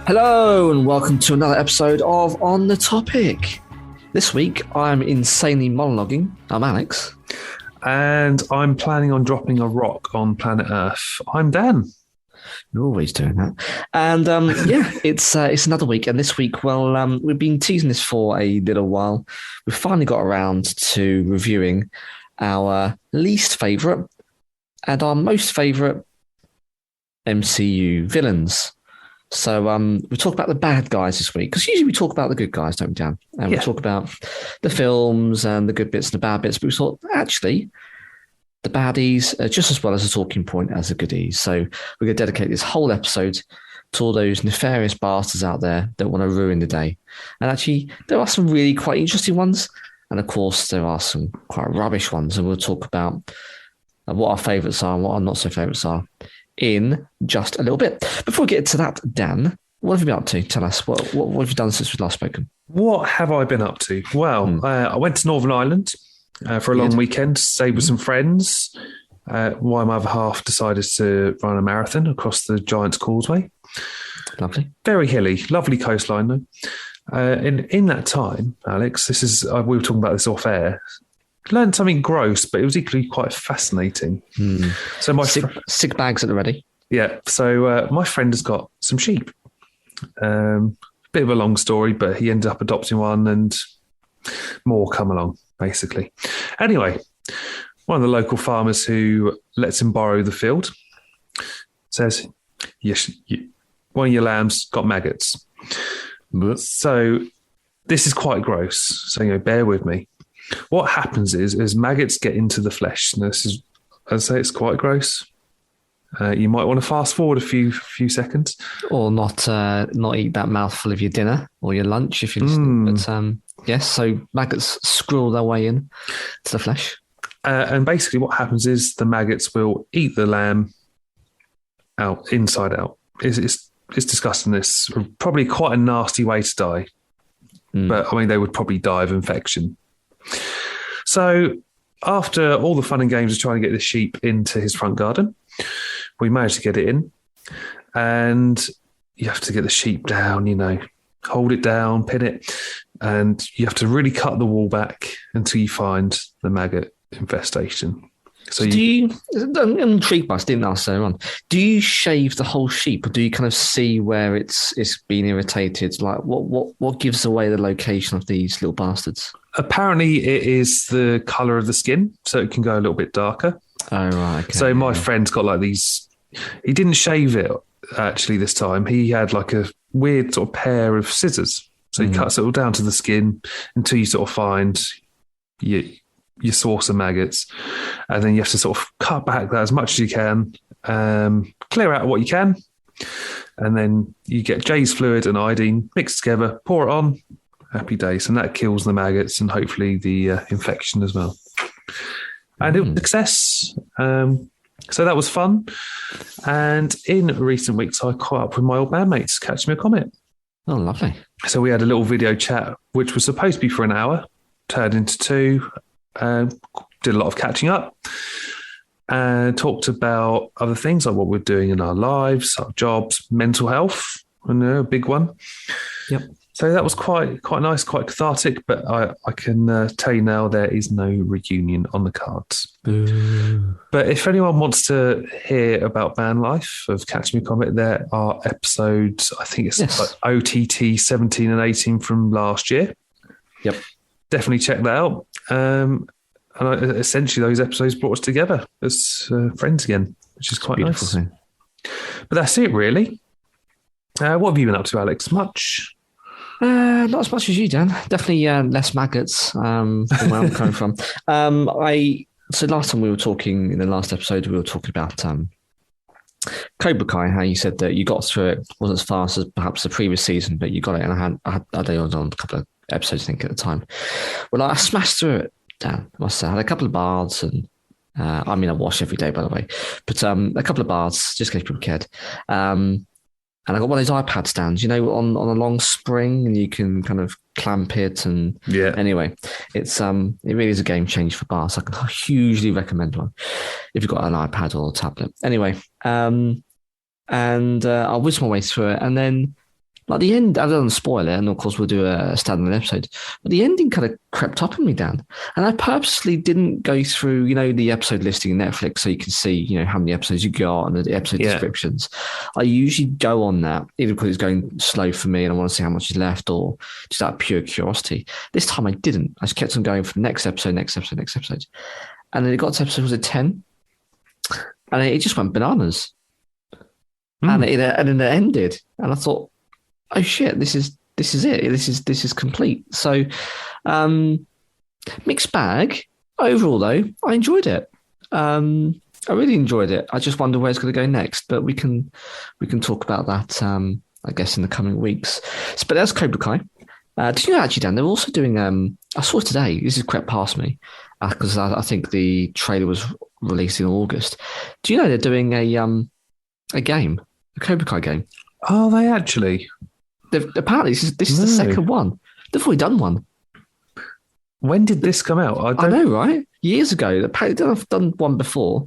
Hello and welcome to another episode of On the Topic. This week I'm insanely monologuing. I'm Alex. And I'm planning on dropping a rock on planet Earth. I'm Dan. You're always doing that. And it's another week. And this week, we've been teasing this for a little while. We've finally got around to reviewing our least favourite and our most favourite MCU villains. So we talk about the bad guys this week, because usually we talk about the good guys, don't we, Dan? And we talk about the films and the good bits and the bad bits. But we thought, actually, the baddies are just as well as a talking point as the goodies. So we're going to dedicate this whole episode to all those nefarious bastards out there that want to ruin the day. And actually, there are some really quite interesting ones. And of course, there are some quite rubbish ones. And we'll talk about what our favourites are and what our not so favourites are in just a little bit. Before we get to that, Dan, what have you been up to? Tell us, what have you done since we've last spoken? What have I been up to? Well, I went to Northern Ireland for a long weekend, stayed with some friends, while my other half decided to run a marathon across the Giant's Causeway. Lovely. Very hilly, lovely coastline though. In that time, Alex, this is we were talking about this off air. Learned something gross, but it was equally quite fascinating. So my sick bags at the ready. Yeah. So my friend has got some sheep. Bit of a long story, but he ended up adopting one, and more come along, basically. Anyway, one of the local farmers who lets him borrow the field says, "Yes, one of your lambs got maggots." So this is quite gross. So bear with me. What happens is maggots get into the flesh. And this is, I'd say, it's quite gross. You might want to fast forward a few seconds, or not eat that mouthful of your dinner or your lunch if you're listening. But yes, so maggots scrawl their way in to the flesh. And basically, what happens is the maggots will eat the lamb out, inside out. It's disgusting. This probably quite a nasty way to die. But I mean, they would probably die of infection. So after all the fun and games of trying to get the sheep into his front garden, we managed to get it in. And you have to get the sheep down, hold it down, pin it. And you have to really cut the wall back until you find the maggot infestation. So I'm intrigued by this, didn't ask earlier on. Do you shave the whole sheep, or do you kind of see where it's been irritated? Like what gives away the location of these little bastards? Apparently, it is the colour of the skin, so it can go a little bit darker. Oh, right. Okay, so my friend's got like these. He didn't shave it actually this time. He had like a weird sort of pair of scissors. So he cuts it all down to the skin until you sort of find your source of maggots, and then you have to sort of cut back that as much as you can, clear out what you can, and then you get Jay's fluid and iodine mixed together, pour it on, happy days, and that kills the maggots and hopefully the infection as well. And it was a success. So that was fun. And in recent weeks, I caught up with my old bandmates, Catch Me a Comet. Oh, lovely. So we had a little video chat, which was supposed to be for an hour, turned into 2. Did a lot of catching up and talked about other things like what we're doing in our lives, our jobs, mental health, a big one. Yep. So that was quite nice, quite cathartic, but I can tell you now there is no reunion on the cards. Boo. But if anyone wants to hear about band life of Catch Me a Comet, there are episodes, I think it's like OTT 17 and 18 from last year. Yep. Definitely check that out. And essentially those episodes brought us together as friends again, which is quite nice. Thing. But that's it, really. What have you been up to, Alex? Much? Not as much as you, Dan. Definitely less maggots from where I'm coming from. So last time we were talking, in the last episode, we were talking about Cobra Kai, how you said that you got through it, wasn't as fast as perhaps the previous season, but you got it. And I had on a couple of episodes, I think, at the time. Well, I smashed through it, Dan. I must say, I had a couple of baths, and I wash every day, by the way, but a couple of baths, just in case people cared. And I got one of those iPad stands, on a long spring, and you can kind of clamp it. And anyway, it really is a game changer for baths. I can hugely recommend one if you've got an iPad or a tablet. Anyway, and I whizzed my way through it, and then Like the end, I don't want to spoil it, and of course we'll do a standalone episode. But the ending kind of crept up on me, Dan, and I purposely didn't go through, the episode listing in Netflix so you can see, how many episodes you got and the episode descriptions. I usually go on that either because it's going slow for me and I want to see how much is left, or just out of pure curiosity. This time I didn't. I just kept on going for the next episode, and then it got to episode, was it 10? And it just went bananas, and then it ended, and I thought, oh shit, this is it. This is complete. So, mixed bag. Overall, though, I enjoyed it. I really enjoyed it. I just wonder where it's going to go next, but we can talk about that. I guess in the coming weeks. So, but that's Cobra Kai. Did you know, actually, Dan? They're also doing. I saw it today. This has crept past me because I think the trailer was released in August. Do you know they're doing a game, a Cobra Kai game? Oh, they actually. Apparently, this is the second one. They've already done one. When did this come out? I know, right? Years ago. Apparently, they've done one before.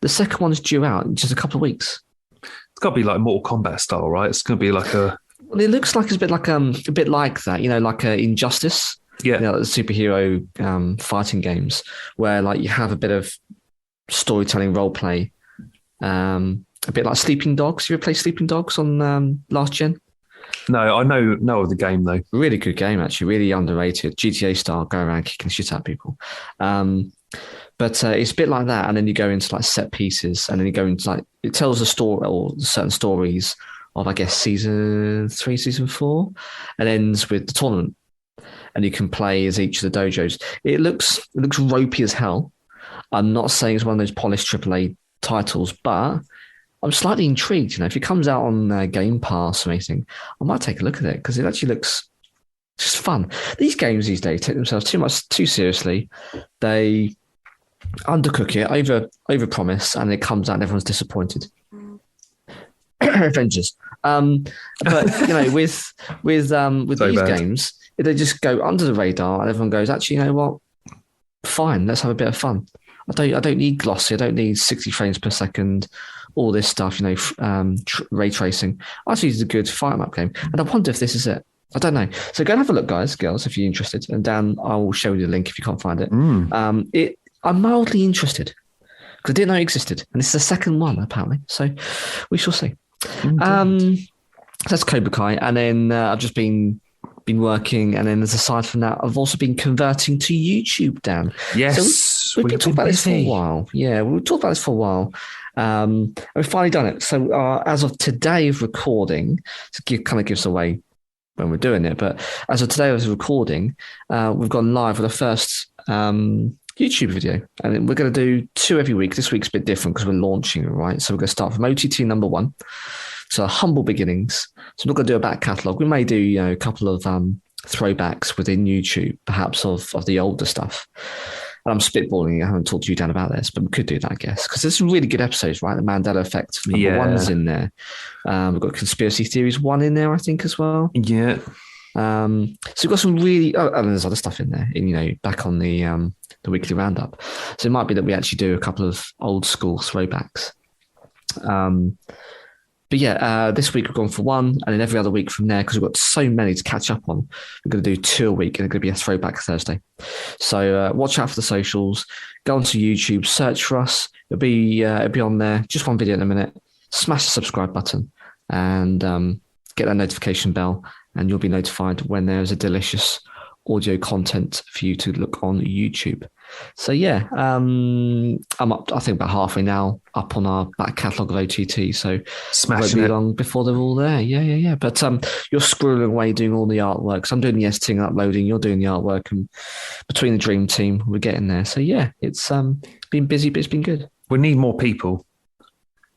The second one's due out in just a couple of weeks. It's got to be like Mortal Kombat style, right? It's going to be like a. Well, it looks like it's a bit like that. Like Injustice. Yeah, the superhero fighting games where like you have a bit of storytelling, role play, a bit like Sleeping Dogs. You ever play Sleeping Dogs on last gen? No, I know of the game though. Really good game, actually. Really underrated. GTA style, go around kicking shit out of people. But it's a bit like that, and then you go into like set pieces, and then you go into like it tells a story or certain stories of, I guess, season 3, season 4, and ends with the tournament, and you can play as each of the dojos. It looks ropey as hell. I'm not saying it's one of those polished AAA titles, but I'm slightly intrigued. If it comes out on Game Pass or anything, I might take a look at it because it actually looks just fun. These games these days take themselves too seriously. They undercook it, over promise, and it comes out and everyone's disappointed. Avengers. But with these games, they just go under the radar and everyone goes, actually, you know what? Fine, let's have a bit of fun. I don't need glossy. I don't need 60 frames per second. All this stuff, ray tracing. I just use a good fire map game, and I wonder if this is it. I don't know. So go and have a look, guys, girls, if you're interested. And Dan, I will show you the link if you can't find it. I'm mildly interested because I didn't know it existed, and this is the second one apparently. So we shall see. That's Cobra Kai, and then I've just been working, and then aside from that, I've also been converting to YouTube, Dan. Yes, so we've been talking about this for a while. Yeah, we've talked about this for a while. We've finally done it. So as of today of recording, kind of gives away when we're doing it, but as of today of recording, we've gone live with the first YouTube video, and we're going to do 2 every week. This week's a bit different because we're launching it, right? So we're going to start from OTT number 1. So humble beginnings. So we're not going to do a back catalogue. We may do a couple of throwbacks within YouTube, perhaps of the older stuff. And I'm spitballing. I haven't talked to you, Dan, about this, but we could do that, I guess, because there's some really good episodes, right? The Mandela Effect number 1's in there. We've got Conspiracy Theories 1 in there, I think, as well. Yeah. So we've got some really, and there's other stuff in there, back on the weekly roundup. So it might be that we actually do a couple of old school throwbacks. But yeah, this week we've gone for 1, and then every other week from there, because we've got so many to catch up on, we're going to do 2 a week, and it's going to be a throwback Thursday. So watch out for the socials. Go onto YouTube, search for us. It'll be on there. Just 1 video in a minute. Smash the subscribe button and get that notification bell, and you'll be notified when there's a delicious audio content for you to look on YouTube. So yeah, I'm up, I think about halfway now up on our back catalogue of OTT. So smashing won't be it long before they're all there. Yeah. But you're scrolling away doing all the artwork. So I'm doing the editing and uploading. You're doing the artwork, and between the dream team, we're getting there. So yeah, it's been busy, but it's been good. We need more people.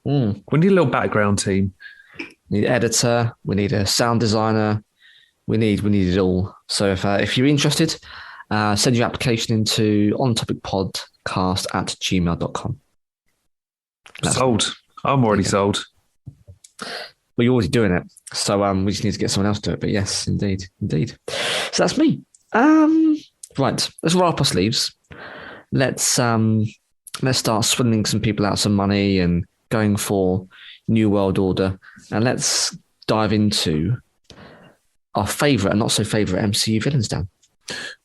We need a little background team. We need an editor. We need a sound designer. We need it all. So if you're interested, send your application into ontopicpodcast@gmail.com. Sold. I'm already sold. Well, you're already doing it. So we just need to get someone else to do it. But yes, indeed. So that's me. Right, let's roll up our sleeves. Let's start swindling some people out some money and going for New World Order. And let's dive into our favourite and not so favourite MCU villains, Dan.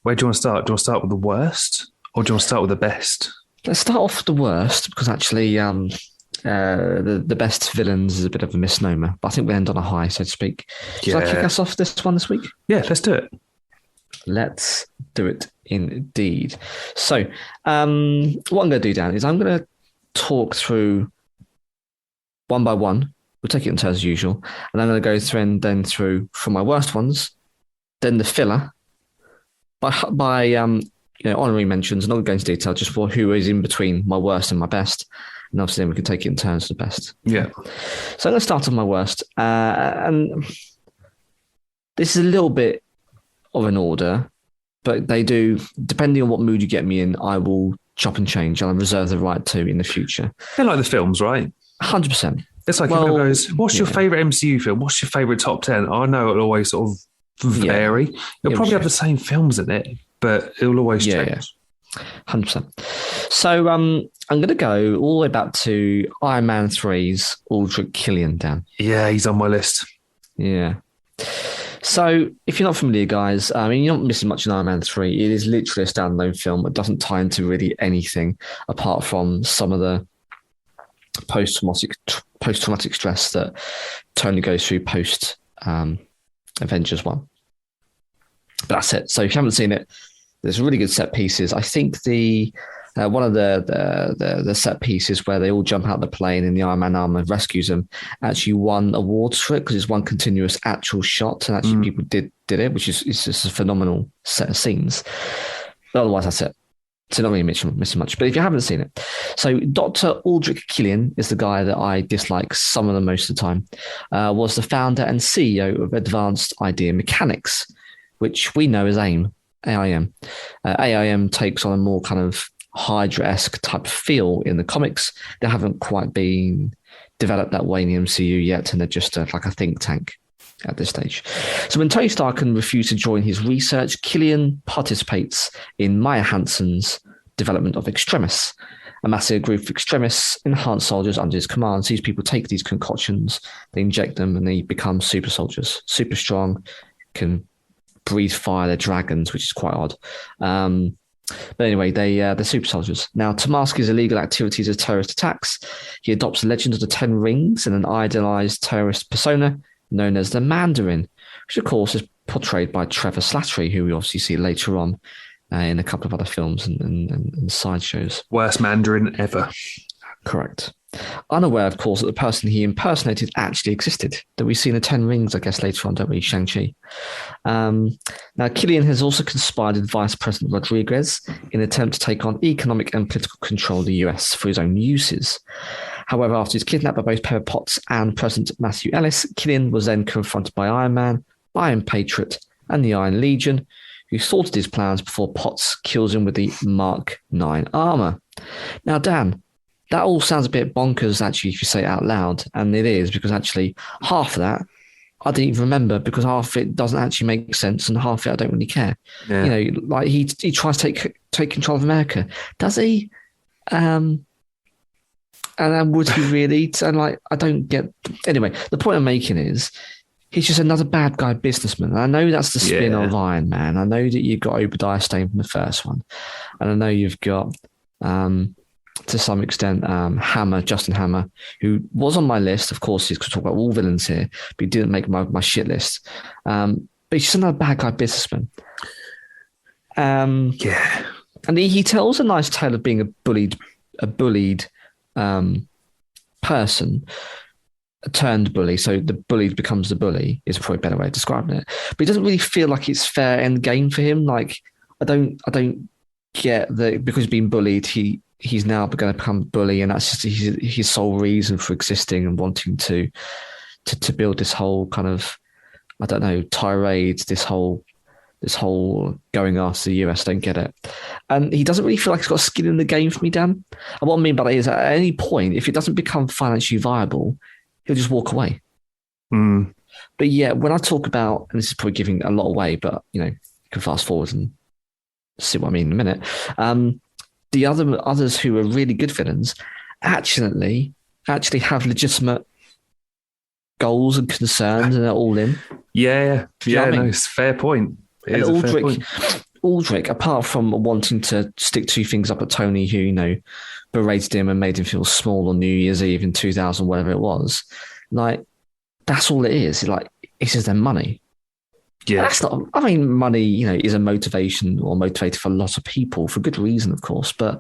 Where do you want to start? Do you want to start with the worst, or do you want to start with the best? Let's start off with the worst, because actually the best villains is a bit of a misnomer, but I think we end on a high, so to speak. Shall I kick us off this week? Yeah, let's do it. Let's do it indeed. So what I'm going to do, Dan, is I'm going to talk through one by one. We'll take it in turns as usual, and I'm going to go through and then through from my worst ones, then the filler, by honorary mentions, and not going into detail, just for who is in between my worst and my best. And obviously then we can take it in turns to the best. Yeah. So I'm going to start on my worst. And this is a little bit of an order, but they do, depending on what mood you get me in, I will chop and change, and I reserve the right to in the future. They're like the films, right? 100%. It's like everyone goes, what's your favourite MCU film? What's your favourite top 10? I know it'll always sort of vary. It'll probably have the same films in it, but it'll always change. 100%. So I'm going to go all the way back to Iron Man 3's Aldrich Killian, Dan. Yeah, he's on my list. Yeah. So if you're not familiar, guys, I mean, you're not missing much in Iron Man 3. It is literally a standalone film. It doesn't tie into really anything apart from some of the post-traumatic stress that Tony goes through post Avengers 1. But that's it. So if you haven't seen it, there's really good set pieces. I think the one of the set pieces where they all jump out the plane and the Iron Man armor rescues them actually won awards for it because it's one continuous actual shot, and actually people did it, which is just a phenomenal set of scenes. But otherwise, that's it. So not really missing much. But if you haven't seen it, so Dr. Aldrich Killian is the guy that I dislike some of the most of the time. Was the founder and CEO of Advanced Idea Mechanics, which we know as AIM. AIM takes on a more kind of Hydra-esque type of feel in the comics. They haven't quite been developed that way in the MCU yet, and they're just like a think tank at this stage. So when Tony Stark refused to join his research, Killian participates in Maya Hansen's development of Extremis, a massive group of extremists, enhanced soldiers under his command. So these people take these concoctions, they inject them, and they become super soldiers, super strong, can breathe fire, they're dragons, which is quite odd. But anyway, they're super soldiers. Now, to mask his illegal activities as terrorist attacks, he adopts the legend of the Ten Rings and an idealized terrorist persona known as the Mandarin, which of course is portrayed by Trevor Slattery, who we obviously see later on in a couple of other films and sideshows. Worst Mandarin ever. Correct. Unaware, of course, that the person he impersonated actually existed, that we see in the Ten Rings, I guess, later on, don't we, Shang-Chi. Now, Killian has also conspired with Vice President Rodriguez in an attempt to take on economic and political control of the US for his own uses. However, after he's kidnapped by both Pepper Potts and President Matthew Ellis, Killian was then confronted by Iron Man, Iron Patriot, and the Iron Legion, who thwarted his plans before Potts kills him with the Mark 9 armor. Now, Dan, that all sounds a bit bonkers, actually, if you say it out loud. And it is, because actually half of that I didn't even remember, because half of it doesn't actually make sense and half of it I don't really care. Yeah. You know, like he tries to take control of America. Does he? And then would he really? And like, I don't get... Anyway, the point I'm making is he's just another bad guy businessman. And I know that's the spin of Iron Man. I know that you've got Obadiah Stane from the first one. And I know you've got... to some extent, Justin Hammer, who was on my list. Of course, he's going to talk about all villains here, but he didn't make my shit list. But he's just another bad guy businessman. And he tells a nice tale of being a bullied person turned bully. So the bullied becomes the bully is probably a better way of describing it. But he doesn't really feel like it's fair end game for him. Like I don't get that because he's been bullied, he's now going to become a bully, and that's just his sole reason for existing and wanting to build this whole kind of, I don't know, tirade, this whole going after the US. Don't get it. And he doesn't really feel like he's got skin in the game for me, Dan. And what I mean by that is at any point, if it doesn't become financially viable, he'll just walk away. But yeah, when I talk about, and this is probably giving a lot away, but you know, you can fast forward and see what I mean in a minute. The others who are really good villains actually have legitimate goals and concerns and they're all in. Yeah. Do you know what I mean? No, it's a fair point. It And is a fair point. Aldrich, apart from wanting to stick two things up at Tony, who, berated him and made him feel small on New Year's Eve in 2000, whatever it was, like, that's all it is. Like, it's just their money. Yeah. That's not, money, is a motivation or motivator for a lot of people for good reason, of course, but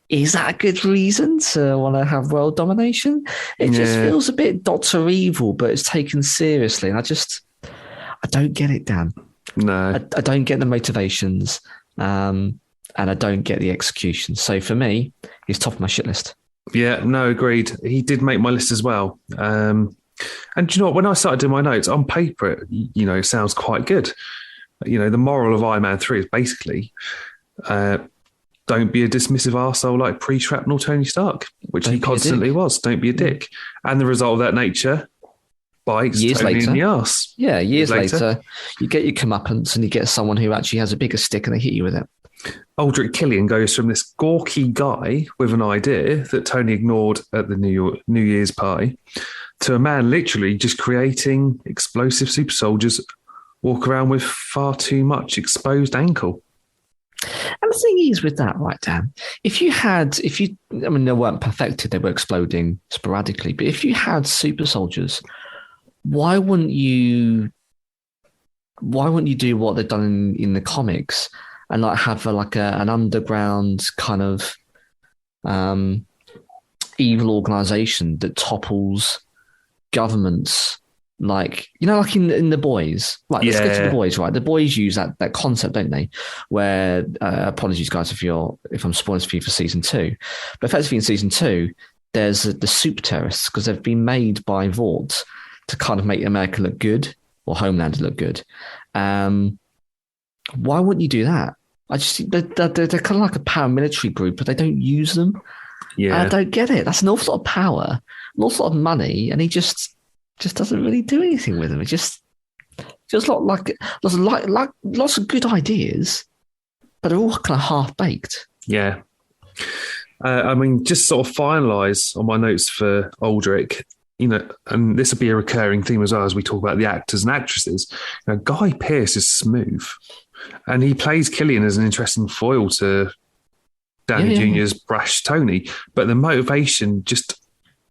is that a good reason to want to have world domination? It just feels a bit Dr. Evil, but it's taken seriously. And I don't get it, Dan. No. I don't get the motivations, and I don't get the execution. So for me, he's top of my shit list. Yeah, no, agreed. He did make my list as well. And do you know what? When I started doing my notes, on paper, it sounds quite good. The moral of Iron Man 3 is basically don't be a dismissive arsehole like pre-shrapnel Tony Stark, which he constantly was. Don't be a dick. And the result of that nature bites years Tony later in the arse. Yeah, years later, you get your comeuppance and you get someone who actually has a bigger stick and they hit you with it. Aldrich Killian goes from this gawky guy with an idea that Tony ignored at the New Year's party to a man literally just creating explosive super soldiers walk around with far too much exposed ankle. And the thing is with that, right, Dan, they weren't perfected, they were exploding sporadically, but if you had super soldiers, why wouldn't you do what they've done in the comics and like have an underground kind of evil organization that topples governments, like in The Boys. Right, let's get to The Boys, right? The Boys use that concept, don't they? Where apologies guys if I'm spoiling for you for season 2, but effectively in season 2 there's the super terrorists because they've been made by Vought to kind of make America look good or Homeland look good. Why wouldn't you do that? They're kind of like a paramilitary group, but they don't use them. Yeah, I don't get it. That's an awful lot of power, an awful lot of money, and he just doesn't really do anything with them. It just like lots of good ideas, but they're all kind of half baked. Yeah. Just sort of finalise on my notes for Aldrich, and this will be a recurring theme as well as we talk about the actors and actresses. Guy Pearce is smooth, and he plays Killian as an interesting foil to Downey Jr.'s brash Tony, but the motivation just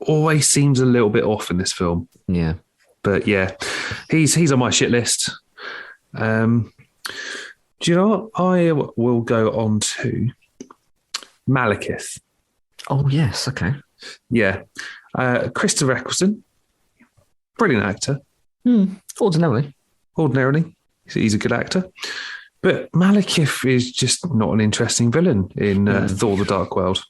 always seems a little bit off in this film. Yeah. But yeah, he's on my shit list. Do you know what? I will go on to Malekith. Oh, yes. Okay. Yeah. Christopher Eccleston, brilliant actor. Ordinarily. He's a good actor. But Malekith is just not an interesting villain in Thor the Dark World.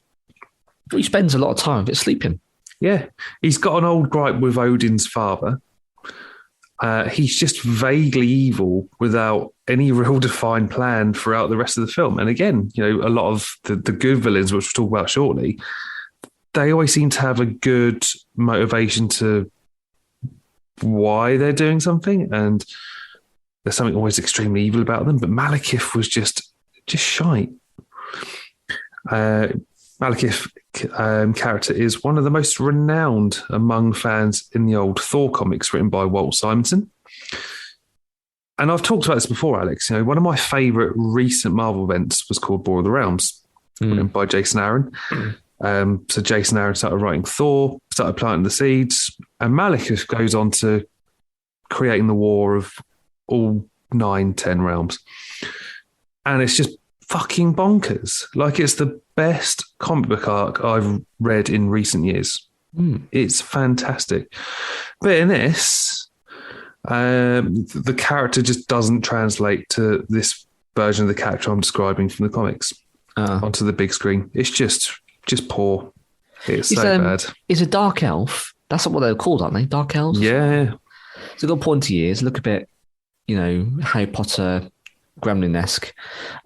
He spends a lot of time of it sleeping. Yeah. He's got an old gripe with Odin's father. He's just vaguely evil without any real defined plan throughout the rest of the film. And again, a lot of the good villains, which we'll talk about shortly, they always seem to have a good motivation to why they're doing something. And there's something always extremely evil about them. But Malekith was just shite. Malekith character is one of the most renowned among fans in the old Thor comics written by Walt Simonson. And I've talked about this before, Alex. One of my favourite recent Marvel events was called War of the Realms, written by Jason Aaron. So Jason Aaron started writing Thor, started planting the seeds, and Malekith goes on to creating the war of all 9-10 realms. And it's just fucking bonkers. Like, it's the best comic book arc I've read in recent years. It's fantastic. But in this, the character just doesn't translate to this version of the character I'm describing from the comics onto the big screen. It's just poor. It's so bad. He's a dark elf. That's what they're called, aren't they? Dark elves? Yeah. So they've got pointy ears, look a bit, Harry Potter Gremlin-esque.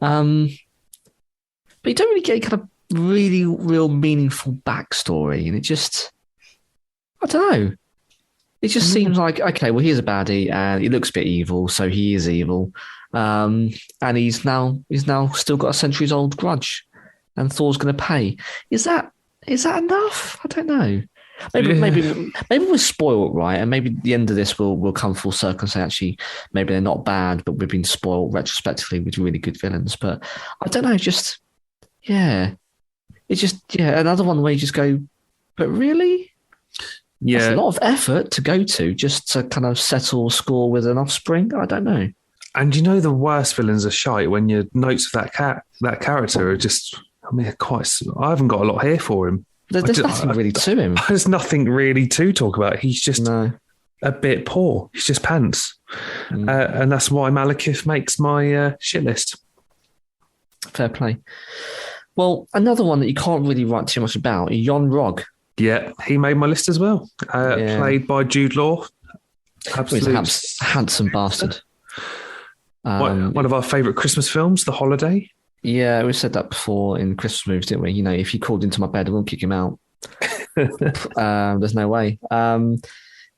But you don't really get a kind of really real meaningful backstory. And it just, I don't know. It just seems like, okay, well, here's a baddie and he looks a bit evil, so he is evil. And he's now still got a centuries old grudge and Thor's going to pay. Is that enough? I don't know. Maybe we're spoiled, right? And maybe the end of this will come full circle and say, actually, maybe they're not bad, but we've been spoiled retrospectively with really good villains. But I don't know, another one where you just go, but really? Yeah. That's a lot of effort to go to just to kind of settle score with an offspring. I don't know. And you know the worst villains are shite when your notes of that character are just, I mean, I haven't got a lot here for him. There's nothing really to him. There's nothing really to talk about. He's just a bit poor. He's just pants. And that's why Malekith makes my shit list. Fair play. Well, another one that you can't really write too much about, Yon Rog. Yeah, he made my list as well. Played by Jude Law. Absolutely. He's a handsome bastard. One of our favourite Christmas films, The Holiday. Yeah, we said that before in Christmas movies, didn't we? You know, if he crawled into my bed, I won't kick him out. There's no way.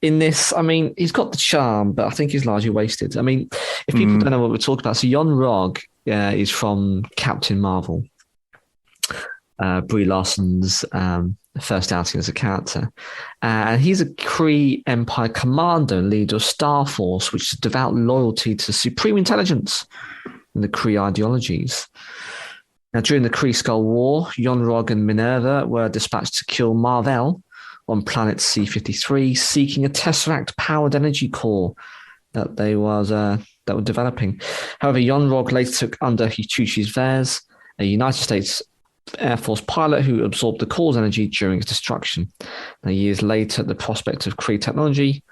In this, I mean, he's got the charm, but I think he's largely wasted. I mean, if people don't know what we're talking about, so Yon Rog is from Captain Marvel. Brie Larson's first outing as a character. And he's a Kree Empire commander and leader of Star Force, which is devout loyalty to supreme intelligence and the Kree ideologies. Now, during the Kree Skull War, Yon Rog and Minerva were dispatched to kill Mar-Vell on planet C-53, seeking a Tesseract-powered energy core that were developing. However, Yon Rog later took under Hichuchi's Vez, a United States Air Force pilot who absorbed the core's energy during its destruction. Now, years later, the prospect of Kree technology,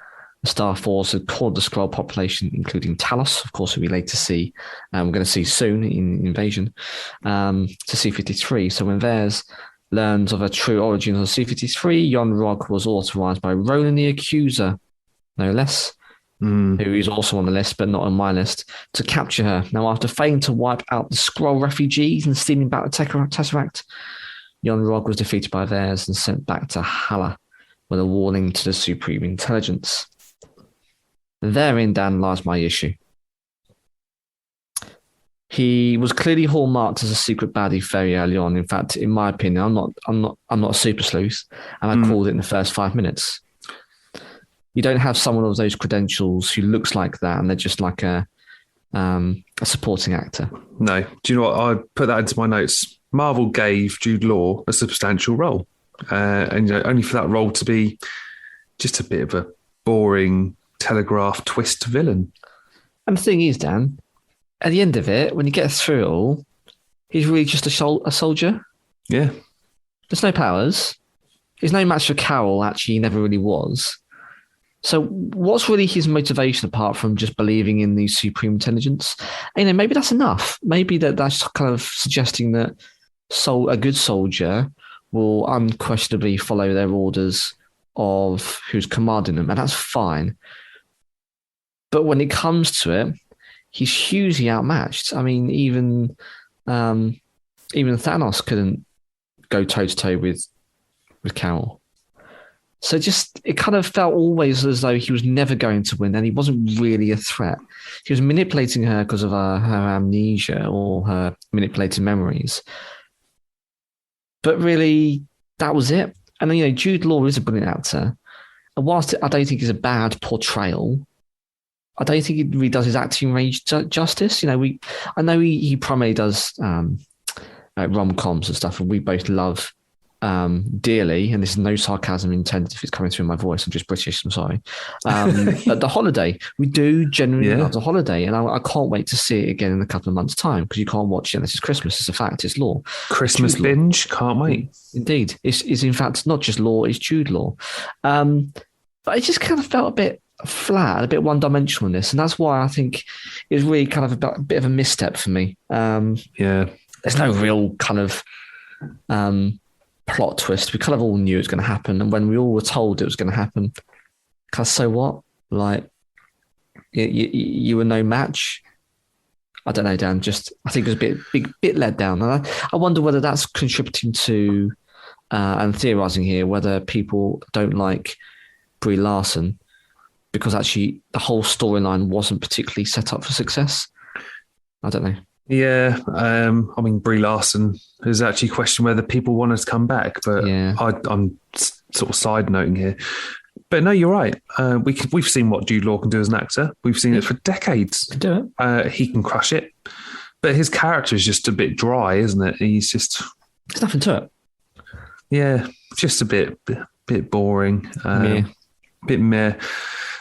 the Star Force had cored the Skrull population, including Talos, of course, who we later see, we're going to see soon in Invasion, to C-53. So when Vez learns of a true origin of C-53, Yon Rog was authorized by Ronan the Accuser, no less, who is also on the list, but not on my list, to capture her. Now, after failing to wipe out the Skrull refugees and stealing back the Tesseract, Yon Rog was defeated by Vez and sent back to Hala with a warning to the Supreme Intelligence. Therein, Dan, lies my issue. He was clearly hallmarked as a secret baddie very early on. In fact, in my opinion, I'm not a super sleuth, and I called it in the first 5 minutes. You don't have someone of those credentials who looks like that, and they're just like a supporting actor. No. Do you know what? I put that into my notes. Marvel gave Jude Law a substantial role, and only for that role to be just a bit of a boring telegraph twist villain. And the thing is, Dan, at the end of it, when you get through it all, he's really just a soldier. Yeah. There's no powers. He's no match for Carol. Actually, he never really was. So what's really his motivation apart from just believing in the supreme intelligence? And, maybe that's enough. Maybe that's kind of suggesting that a good soldier will unquestionably follow their orders of who's commanding them, and that's fine. But when it comes to it, he's hugely outmatched. I mean, even Thanos couldn't go toe-to-toe with Carol. So it kind of felt always as though he was never going to win, and he wasn't really a threat. He was manipulating her because of her amnesia or her manipulated memories. But really, that was it. And then, Jude Law is a brilliant actor. And whilst I don't think it's a bad portrayal, I don't think he really does his acting range justice. I know he primarily does rom-coms and stuff, and we both love dearly, and this is no sarcasm intended if it's coming through my voice. I'm just British, I'm sorry. But The Holiday, we do genuinely love The Holiday, and I can't wait to see it again in a couple of months' time, because you can't watch it unless it's Christmas. It's a fact. It's law. Christmas binge. Can't wait. Indeed. It's in fact not just law, it's Jude Law. But it just kind of felt a bit flat, a bit one-dimensional in this, and that's why I think it was really kind of a bit of a misstep for me. There's no real kind of plot twist. We kind of all knew it was going to happen, and when we all were told it was going to happen, so what? Like, you were no match. I don't know, Dan. I think it was a bit let down, and I wonder whether that's contributing to and theorising here whether people don't like Brie Larson because actually the whole storyline wasn't particularly set up for success. I don't know. Yeah, Brie Larson has actually questioned whether people want her to come back, but I'm sort of side noting here. But no, you're right. We've seen what Jude Law can do as an actor. We've seen it for decades. Can do it. He can crush it. But his character is just a bit dry, isn't it? There's nothing to it. Yeah, just a bit boring. Bit meh.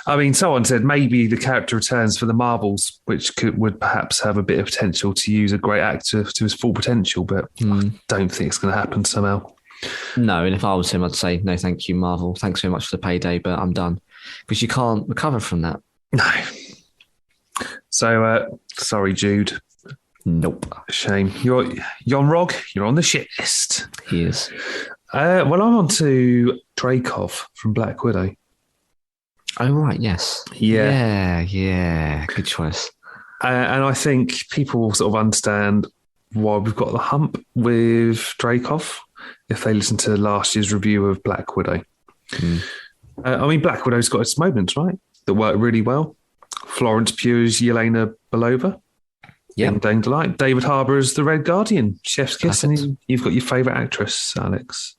I mean, someone said maybe the character returns for the Marvels, which would perhaps have a bit of potential to use a great actor to his full potential, but I don't think it's going to happen somehow. No, and if I was him, I'd say, no, thank you, Marvel. Thanks very much for the payday, but I'm done. Because you can't recover from that. No. So, sorry, Jude. Nope. Shame. You're on ROG. You're on the shit list. He is. Well, I'm on to Dreykov from Black Widow. Oh, right, yes. Yeah. Good choice. And I think people will sort of understand why we've got the hump with Dreykov if they listen to last year's review of Black Widow. I mean, Black Widow's got its moments, right? That work really well. Florence Pugh's Yelena Belova. Yeah. Dane Delight. David Harbour as the Red Guardian. Chef's kiss. Perfect. And you've got your favourite actress, Alex.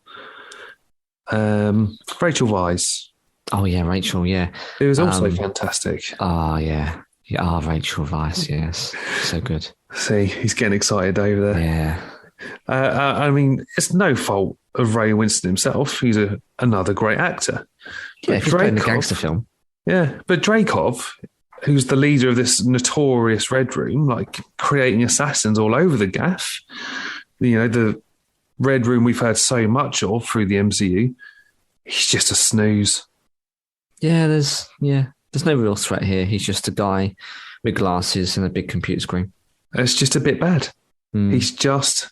Rachel Weisz. Oh, yeah, Rachel, yeah. It was also fantastic. Oh, yeah. Rachel Weisz, yes. So good. See, he's getting excited over there. Yeah. I mean, it's no fault of Ray Winston himself. He's another great actor. Yeah, if he's playing the gangster film. Yeah, but Dreykov, who's the leader of this notorious Red Room, like creating assassins all over the gaff, the Red Room we've heard so much of through the MCU, he's just a snooze. Yeah, there's no real threat here. He's just a guy with glasses and a big computer screen. It's just a bit bad. He's just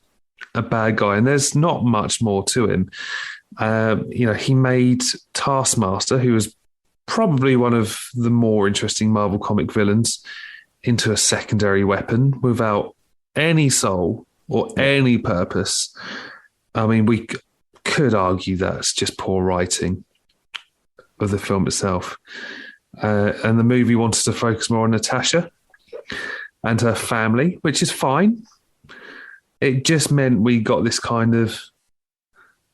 a bad guy, and there's not much more to him. He made Taskmaster, who was probably one of the more interesting Marvel comic villains, into a secondary weapon without any soul or any purpose. I mean, we could argue that's just poor writing of the film itself. And the movie wanted to focus more on Natasha and her family, which is fine. It just meant we got this kind of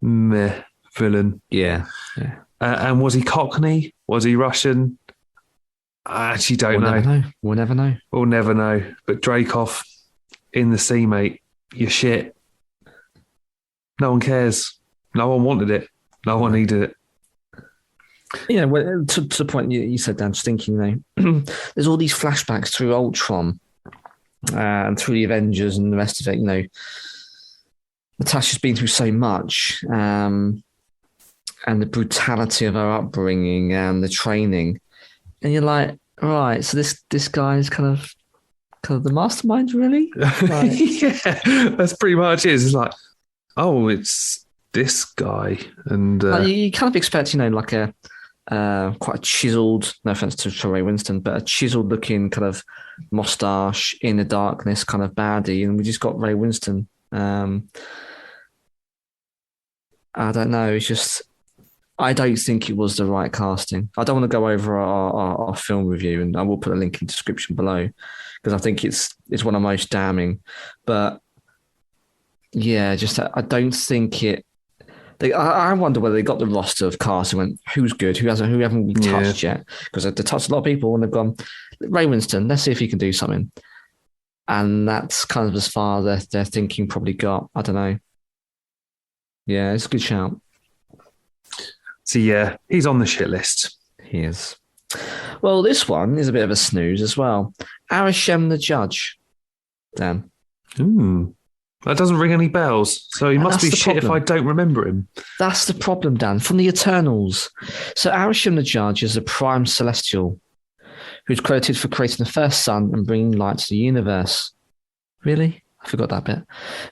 meh villain. Yeah. And was he Cockney? Was he Russian? I actually don't know. We'll never know. We'll never know. But Dreykov in the sea, mate, you're shit. No one cares. No one wanted it. No one needed it. Yeah, well, to the point you said, Dan, just thinking, there's all these flashbacks through Ultron and through the Avengers and the rest of it. Natasha's been through so much, and the brutality of her upbringing and the training, and you're like, right, so this guy is kind of the mastermind, really? Like, yeah, that's pretty much it. It's like, oh, it's this guy, and you kind of expect, like a quite a chiseled, no offense to Ray Winston, but a chiseled looking kind of mustache in the darkness kind of baddie, and we just got Ray Winston. I don't know. It's just, I don't think it was the right casting. I don't want to go over our film review, and I will put a link in the description below because I think it's one of the most damning. But yeah, just I don't think it. I wonder whether they got the roster of cast and went, who's good, who haven't we touched yet? Because they've touched a lot of people and they've gone, Ray Winston, let's see if he can do something. And that's kind of as far as their thinking probably got. I don't know. Yeah, it's a good shout. So yeah, he's on the shit list. He is. Well, this one is a bit of a snooze as well. Arishem the Judge. Dan. That doesn't ring any bells. So he must be shit if I don't remember him. That's the problem, Dan. From the Eternals. So Arishem the Judge is a prime celestial who's credited for creating the first sun and bringing light to the universe. Really? I forgot that bit.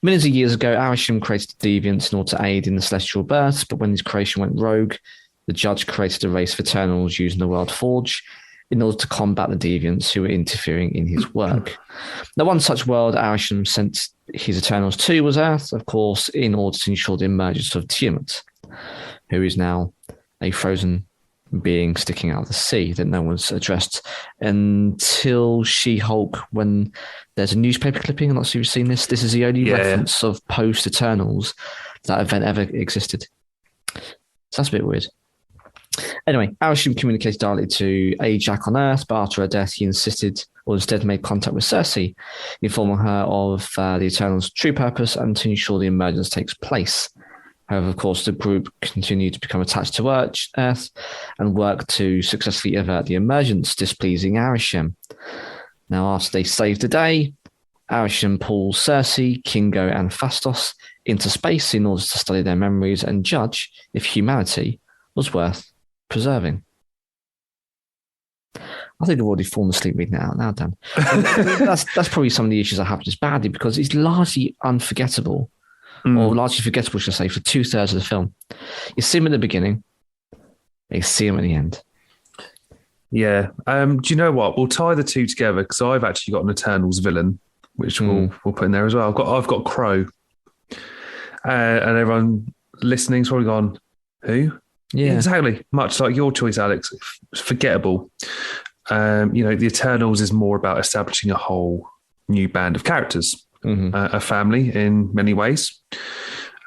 Millions of years ago, Arishem created the deviants in order to aid in the celestial births, but when his creation went rogue, the Judge created a race of Eternals using the World Forge in order to combat the deviants who were interfering in his work. Now, one such world Arishem sent his Eternals to was Earth, of course, in order to ensure the emergence of Tiamat, who is now a frozen being sticking out of the sea that no one's addressed until She-Hulk, when there's a newspaper clipping. I'm not sure if you've seen this. This is the only reference of post-Eternals that event ever existed. So that's a bit weird. Anyway, Arishem communicated directly to Ajak on Earth, but after her death, he insisted, or instead made contact with Cersei, informing her of the Eternals' true purpose and to ensure the emergence takes place. However, of course, the group continued to become attached to Earth and work to successfully avert the emergence, displeasing Arishem. Now, after they saved the day, Arishem pulls Cersei, Kingo, and Phastos into space in order to study their memories and judge if humanity was worth preserving. I think I've already fallen asleep reading it out now, Dan. that's probably some of the issues I have with this baddie, because it's largely unforgettable, or largely forgettable, should I say, for 2/3 of the film. You see him at the beginning, you see him at the end. Yeah. Do you know what? We'll tie the two together, because I've actually got an Eternals villain, which we'll put in there as well. I've got Crow, and everyone listening's probably gone, who? Yeah, exactly. Much like your choice, Alex. Forgettable. The Eternals is more about establishing a whole new band of characters, a family in many ways,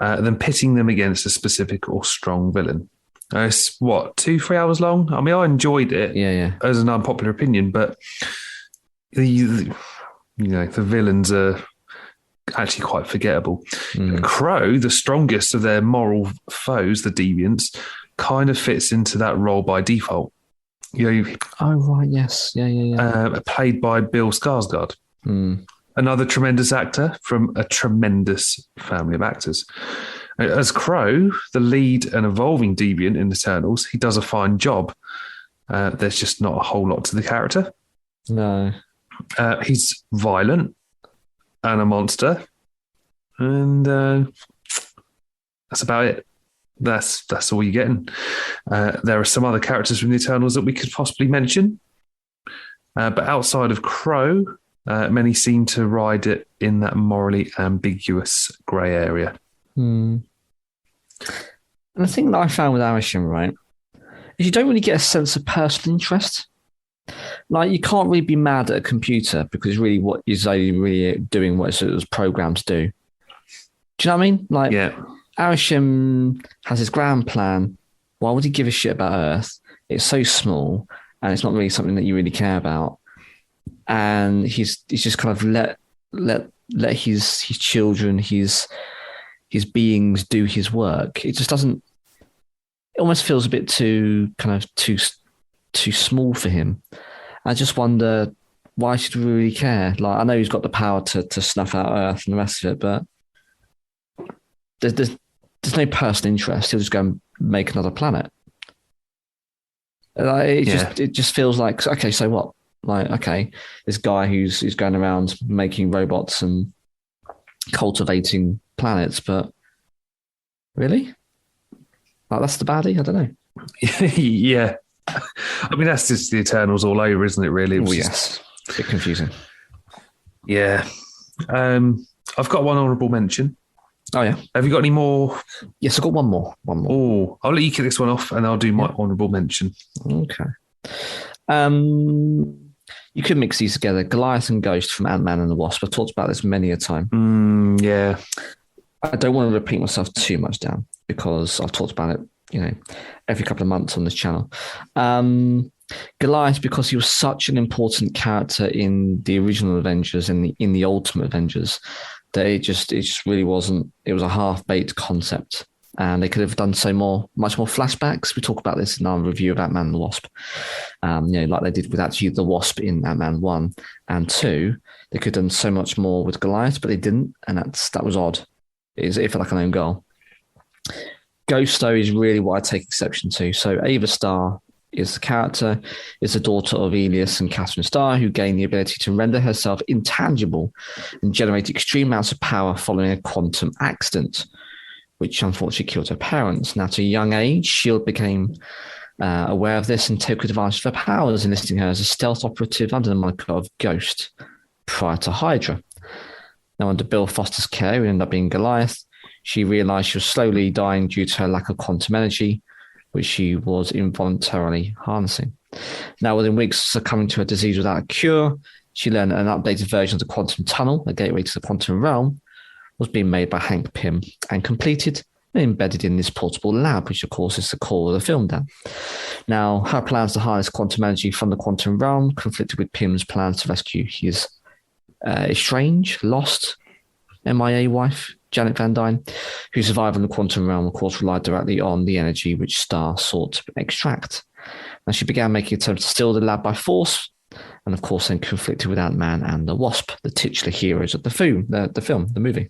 than pitting them against a specific or strong villain. It's 2-3 hours long. I mean, I enjoyed it. As an unpopular opinion, but the villains are actually quite forgettable. Crow, the strongest of their moral foes, the deviants, kind of fits into that role by default. Oh, right, yes. Yeah. Played by Bill Skarsgård. Another tremendous actor from a tremendous family of actors. As Crow, the lead and evolving deviant in Eternals, he does a fine job. There's just not a whole lot to the character. No. He's violent and a monster. And that's about it. That's all you're getting. There are some other characters from the Eternals that we could possibly mention. But outside of Crow, many seem to ride it in that morally ambiguous grey area. And the thing that I found with Arishem, right, is you don't really get a sense of personal interest. Like, you can't really be mad at a computer because really what is only really doing what it was programmed to do. Do you know what I mean? Like, Arishem has his grand plan. Why would he give a shit about Earth? It's so small and it's not really something that you really care about. And he's just kind of let his children, his beings do his work. It just doesn't. It almost feels a bit too small for him. I just wonder, why should we really care? Like, I know he's got the power to snuff out Earth and the rest of it, but there's no personal interest. He'll just go and make another planet. It just feels like, okay, so what? Like, okay, this guy who's going around making robots and cultivating planets, but really? Like, that's the baddie? I don't know. Yeah. I mean, that's just the Eternals all over, isn't it, really? Yes. A bit confusing. Yeah. I've got one honourable mention. Oh, yeah. Have you got any more? Yes, I've got one more. Oh, I'll let you kick this one off and I'll do my honourable mention. Okay. You could mix these together. Goliath and Ghost from Ant-Man and the Wasp. I've talked about this many a time. Yeah. I don't want to repeat myself too much, Dan, because I've talked about it, every couple of months on this channel. Goliath, because he was such an important character in the original Avengers and in the Ultimate Avengers, that it just really wasn't. It was a half-baked concept, and they could have done much more flashbacks. We talk about this in our review of Ant-Man and the Wasp. Like they did with actually the Wasp in Ant-Man 1 and 2. They could have done so much more with Goliath, but they didn't, and that was odd. It felt like an own goal. Ghost, though, is really what I take exception to. So Ava Starr is the character, is the daughter of Elias and Catherine Starr, who gained the ability to render herself intangible and generate extreme amounts of power following a quantum accident, which unfortunately killed her parents. Now, at a young age, S.H.I.E.L.D. became aware of this and took advantage of her powers, enlisting her as a stealth operative under the moniker of Ghost prior to Hydra. Now, under Bill Foster's care, who ended up being Goliath, she realised she was slowly dying due to her lack of quantum energy, which she was involuntarily harnessing. Now, within weeks, succumbing to a disease without a cure, she learned an updated version of the quantum tunnel, a gateway to the quantum realm, was being made by Hank Pym and completed embedded in this portable lab, which of course is the core of the film, Dan. Now, her plans to harness quantum energy from the quantum realm conflicted with Pym's plans to rescue his estranged, lost, MIA wife, Janet Van Dyne, who survived in the quantum realm, of course, relied directly on the energy which Star sought to extract. Now, she began making attempts to steal the lab by force, and of course then conflicted with Ant-Man and the Wasp, the titular heroes of the movie.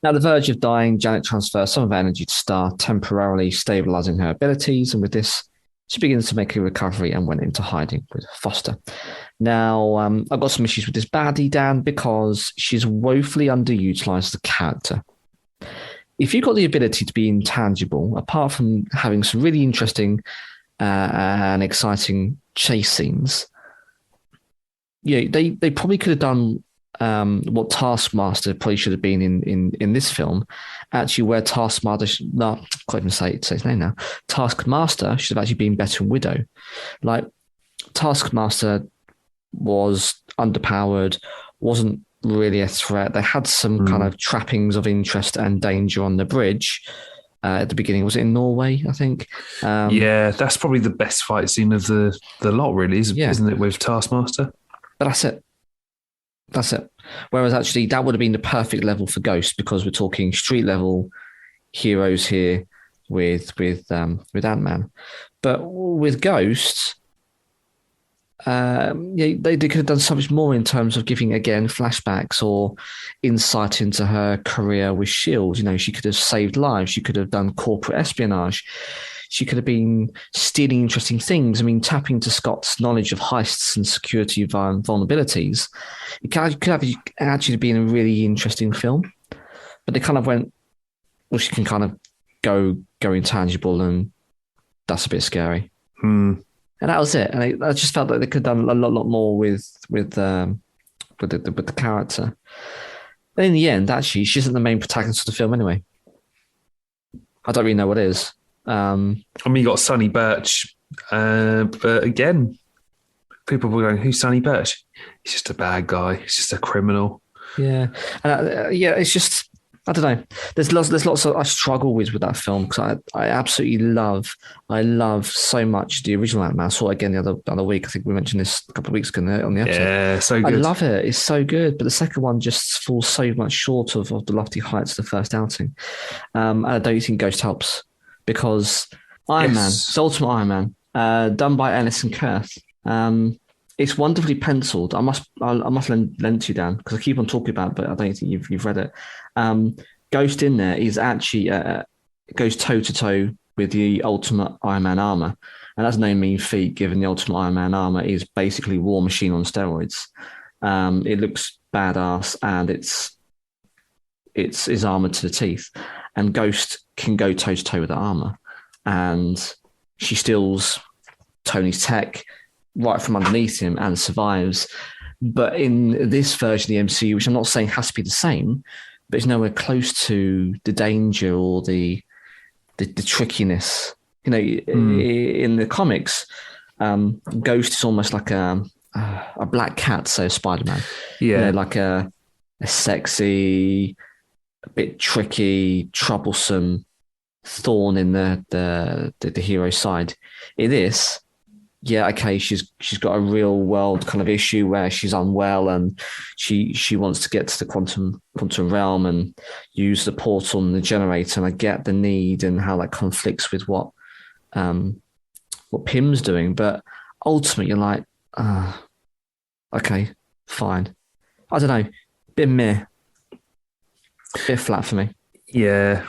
Now, at the verge of dying, Janet transfers some of her energy to Star, temporarily stabilizing her abilities, and with this, she begins to make a recovery and went into hiding with Foster. Now, I've got some issues with this baddie, Dan, because she's woefully underutilized as a character. If you've got the ability to be intangible, apart from having some really interesting and exciting chase scenes, they probably could have done what Taskmaster probably should have been in this film, actually, where Taskmaster, I can't even say his name now. Taskmaster should have actually been better in Widow. Like, Taskmaster was underpowered, wasn't really a threat. They had some kind of trappings of interest and danger on the bridge at the beginning. Was it in Norway, I think? Yeah, that's probably the best fight scene of the lot, really, isn't it, with Taskmaster? But that's it. Whereas actually that would have been the perfect level for Ghost, because we're talking street level heroes here with Ant-Man. But with Ghost, they could have done so much more in terms of giving, again, flashbacks or insight into her career with S.H.I.E.L.D. She could have saved lives. She could have done corporate espionage. She could have been stealing interesting things. I mean, tapping into Scott's knowledge of heists and security vulnerabilities. It could have actually been a really interesting film. But they kind of went, well, she can kind of go intangible, and that's a bit scary. And that was it. And I just felt like they could have done a lot more with the character. But in the end, actually, she isn't the main protagonist of the film anyway. I don't really know what is. I mean, you got Sonny Birch, but again, people were going, "Who's Sonny Birch?" He's just a bad guy. He's just a criminal. Yeah, and it's just, I don't know. There's lots of I struggle with that film, because I absolutely love so much the original Ant-Man. I saw it again the other week. I think we mentioned this a couple of weeks ago on the episode. Yeah, so good. I love it. It's so good. But the second one just falls so much short of the lofty heights of the first outing. And I don't think Ghost helps, because Iron Man, it's Ultimate Iron Man, done by Ellis and Kurth. It's wonderfully penciled. I must lend to you, Dan, because I keep on talking about it, but I don't think you've read it. Ghost in there is actually goes toe to toe with the Ultimate Iron Man armor, and that's no mean feat, given the Ultimate Iron Man armor is basically War Machine on steroids. It looks badass, and it's armored to the teeth, and Ghost can go toe to toe with the armor, and she steals Tony's tech right from underneath him and survives. But in this version of the MCU, which I'm not saying has to be the same, but it's nowhere close to the danger or the trickiness. In the comics, Ghost is almost like a black cat, so Spider-Man. Yeah, like a sexy, a bit tricky, troublesome thorn in the hero's side. In this, she's got a real world kind of issue where she's unwell, and she wants to get to the quantum realm and use the portal and the generator. And I get the need and how that conflicts with what Pym's doing, but ultimately you're like, okay, fine. I don't know, bit meh, bit flat for me. Yeah.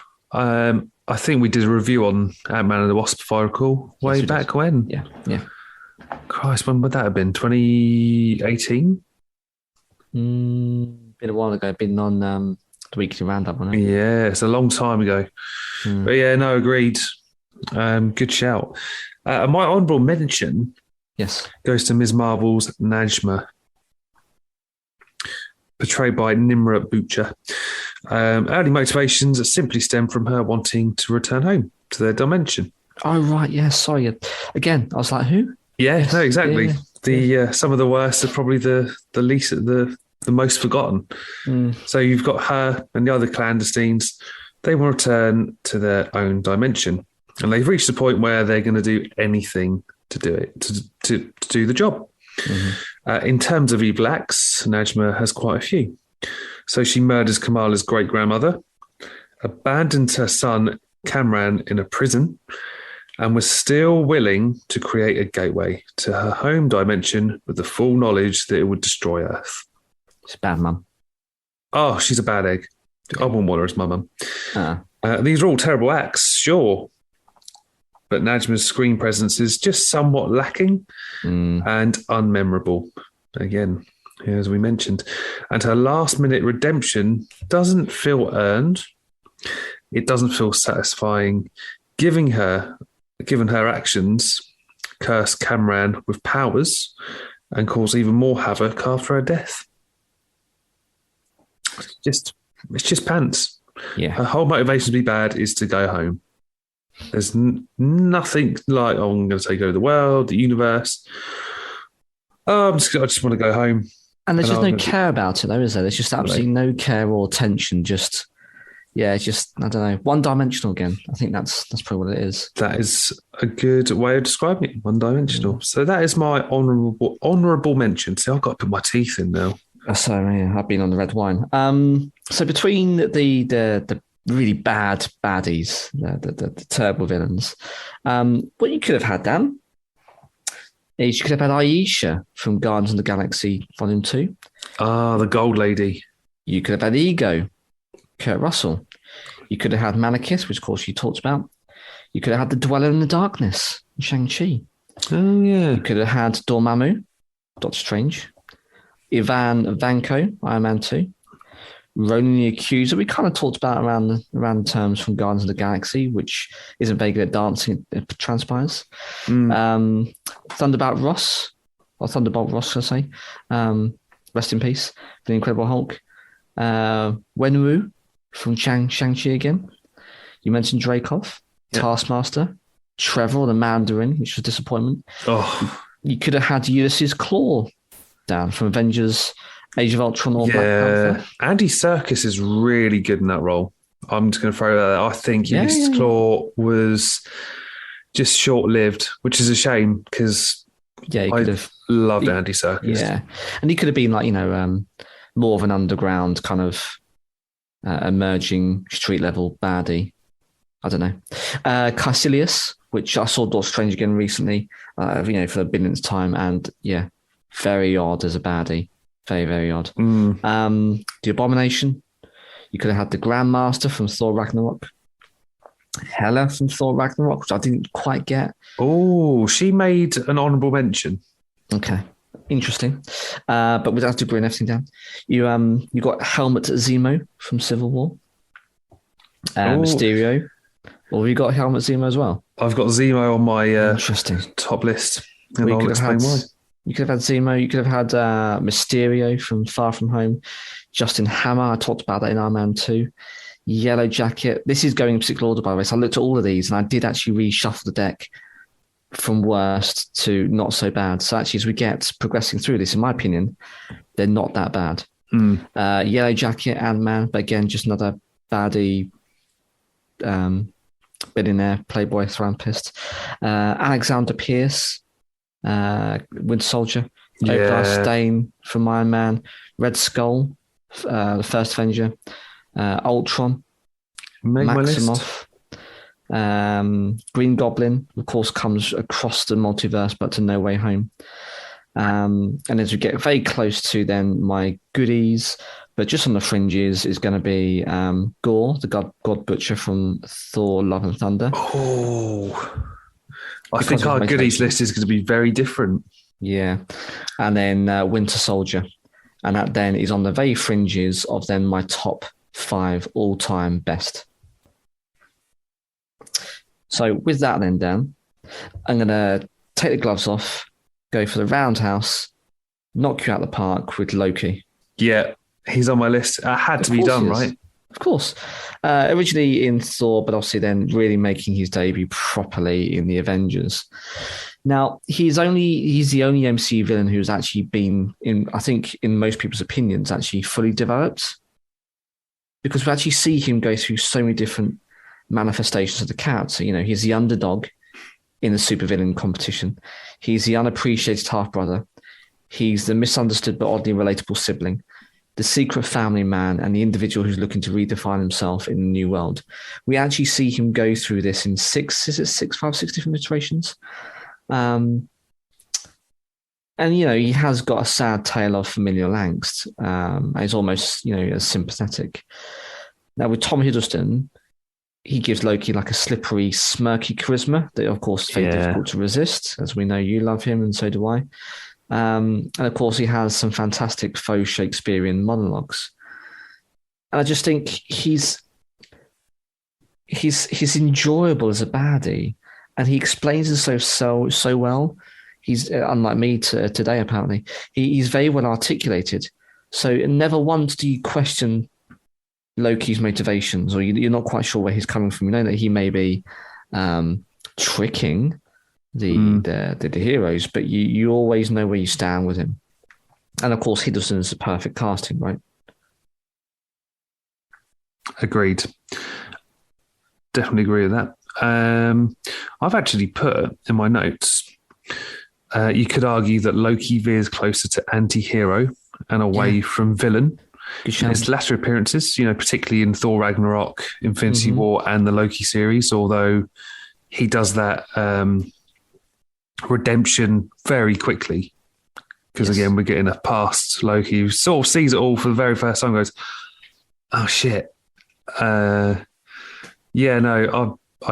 I think we did a review on Ant-Man and the Wasp, if I recall, way back when. Yeah. Christ, when would that have been? 2018? Been a while ago. Been on the weekly roundup, wasn't it? Yeah, it's a long time ago. But yeah, no, agreed. Good shout. My honourable mention goes to Ms. Marvel's Najma, portrayed by Nimra Butcher. Early motivations simply stem from her wanting to return home to their dimension. Oh, right. Yeah, sorry. Again, I was like, who? Yeah, no, exactly. Some of the worst are probably the least, the most forgotten. So you've got her and the other clandestines. They want to return to their own dimension, and they've reached the point where they're going to do anything to do it, to do the job. Mm-hmm. In terms of evil acts, Najma has quite a few. So she murders Kamala's great-grandmother, abandons her son Kamran in a prison, and was still willing to create a gateway to her home dimension with the full knowledge that it would destroy Earth. She's a bad mum. Oh, she's a bad egg. I wouldn't want her as my mum. These are all terrible acts, sure. But Najma's screen presence is just somewhat lacking and unmemorable. Again, as we mentioned. And her last-minute redemption doesn't feel earned. It doesn't feel satisfying. Given her actions, curse Kamran with powers and cause even more havoc after her death. It's just pants. Yeah. Her whole motivation to be bad is to go home. There's nothing like, oh, I'm going to take over the world, the universe. Oh, I just want to go home. And there's just no care about it, though, is there? There's just absolutely no care or attention. Just, it's just, I don't know, one-dimensional again. I think that's probably what it is. That is a good way of describing it, one-dimensional. So that is my honourable mention. See, I've got to put my teeth in now. So, yeah, I've been on the red wine. So between the really bad baddies, the terrible villains, what you could have had, Dan, is you could have had Aisha from Guardians of the Galaxy Volume 2. Ah, the Gold Lady. You could have had Ego, Kurt Russell. You could have had Malekith, which of course you talked about. You could have had the Dweller in the Darkness, Shang-Chi. Oh, yeah. You could have had Dormammu, Doctor Strange. Ivan Vanko, Iron Man 2. Ronan the Accuser, we kind of talked about around the terms from Guardians of the Galaxy, which isn't very good at dancing, it transpires. Thunderbolt Ross, should I say. Rest in peace, the Incredible Hulk. Wenwu from Shang-Chi again. You mentioned Dreykov, Taskmaster, Trevor, the Mandarin, which was a disappointment. Oh. You could have had Ulysses Claw down from Avengers Age of Ultron or Black Panther. Andy Serkis is really good in that role. I'm just going to throw that out. I think Ulysses Claw was just short-lived, which is a shame because he could have loved Andy Serkis. Yeah, and he could have been like, more of an underground kind of emerging street-level baddie. I don't know. Caecilius, which I saw Doctor Strange again recently, for the billionth time, and very odd as a baddie. Very, very odd. The Abomination. You could have had the Grandmaster from Thor Ragnarok. Hela from Thor Ragnarok, which I didn't quite get. Oh, she made an honourable mention. Okay. Interesting. But without to bring everything down, you got Helmut Zemo from Civil War. Mysterio. Or you got Helmut Zemo as well? I've got Zemo on my interesting top list. And I'll explain why. You could have had Zemo. You could have had Mysterio from Far From Home. Justin Hammer. I talked about that in Iron Man 2. Yellow Jacket. This is going in particular order, by the way. So I looked at all of these and I did actually reshuffle the deck from worst to not so bad. So actually, as we get progressing through this, in my opinion, they're not that bad. Yellow Jacket, Ant-Man, but again, just another baddie billionaire, playboy, philanthropist. Alexander Pierce. Winter Soldier, Obadiah Stane from Iron Man, Red Skull, the First Avenger, Ultron, Maximoff, Green Goblin, of course, comes across the multiverse, but to No Way Home. And as we get very close to then my goodies, but just on the fringes, is going to be Gore, the God Butcher from Thor: Love and Thunder. Oh. I think our goodies list is going to be very different. Yeah. And then Winter Soldier. And that then is on the very fringes of then my top 5 all-time best. So with that then, Dan, I'm going to take the gloves off, go for the roundhouse, knock you out the park with Loki. Yeah, he's on my list. It had to be done, right? Of course. Originally in Thor, but obviously then really making his debut properly in the Avengers. Now, he's the only MCU villain who's actually been, I think in most people's opinions, actually fully developed. because we actually see him go through so many different manifestations of the character. You know, he's the underdog in the supervillain competition. He's the unappreciated half-brother. He's the misunderstood but oddly relatable sibling, the secret family man, and the individual who's looking to redefine himself in the new world. We actually see him go through this in six different iterations. And, you know, he has got a sad tale of familial angst. He's almost, you know, as sympathetic. Now, with Tom Hiddleston, he gives Loki like a slippery, smirky charisma that, of course, is very difficult to resist. As we know, you love him, and so do I. And, of course, he has some fantastic faux Shakespearean monologues. And I just think he's enjoyable as a baddie, and he explains it so well. He's unlike me today, apparently. He's very well articulated. So never once do you question Loki's motivations, or you're not quite sure where he's coming from. You know that he may be tricking the heroes, but you always know where you stand with him. And of course, Hiddleston is the perfect casting, right? Agreed. Definitely agree with that. I've actually put in my notes, you could argue that Loki veers closer to anti-hero and away from villain. In his latter appearances, you know, particularly in Thor Ragnarok, Infinity War, and the Loki series, although he does that redemption very quickly. Because again, we're getting a past Loki who sort of sees it all for the very first time and goes, oh shit. I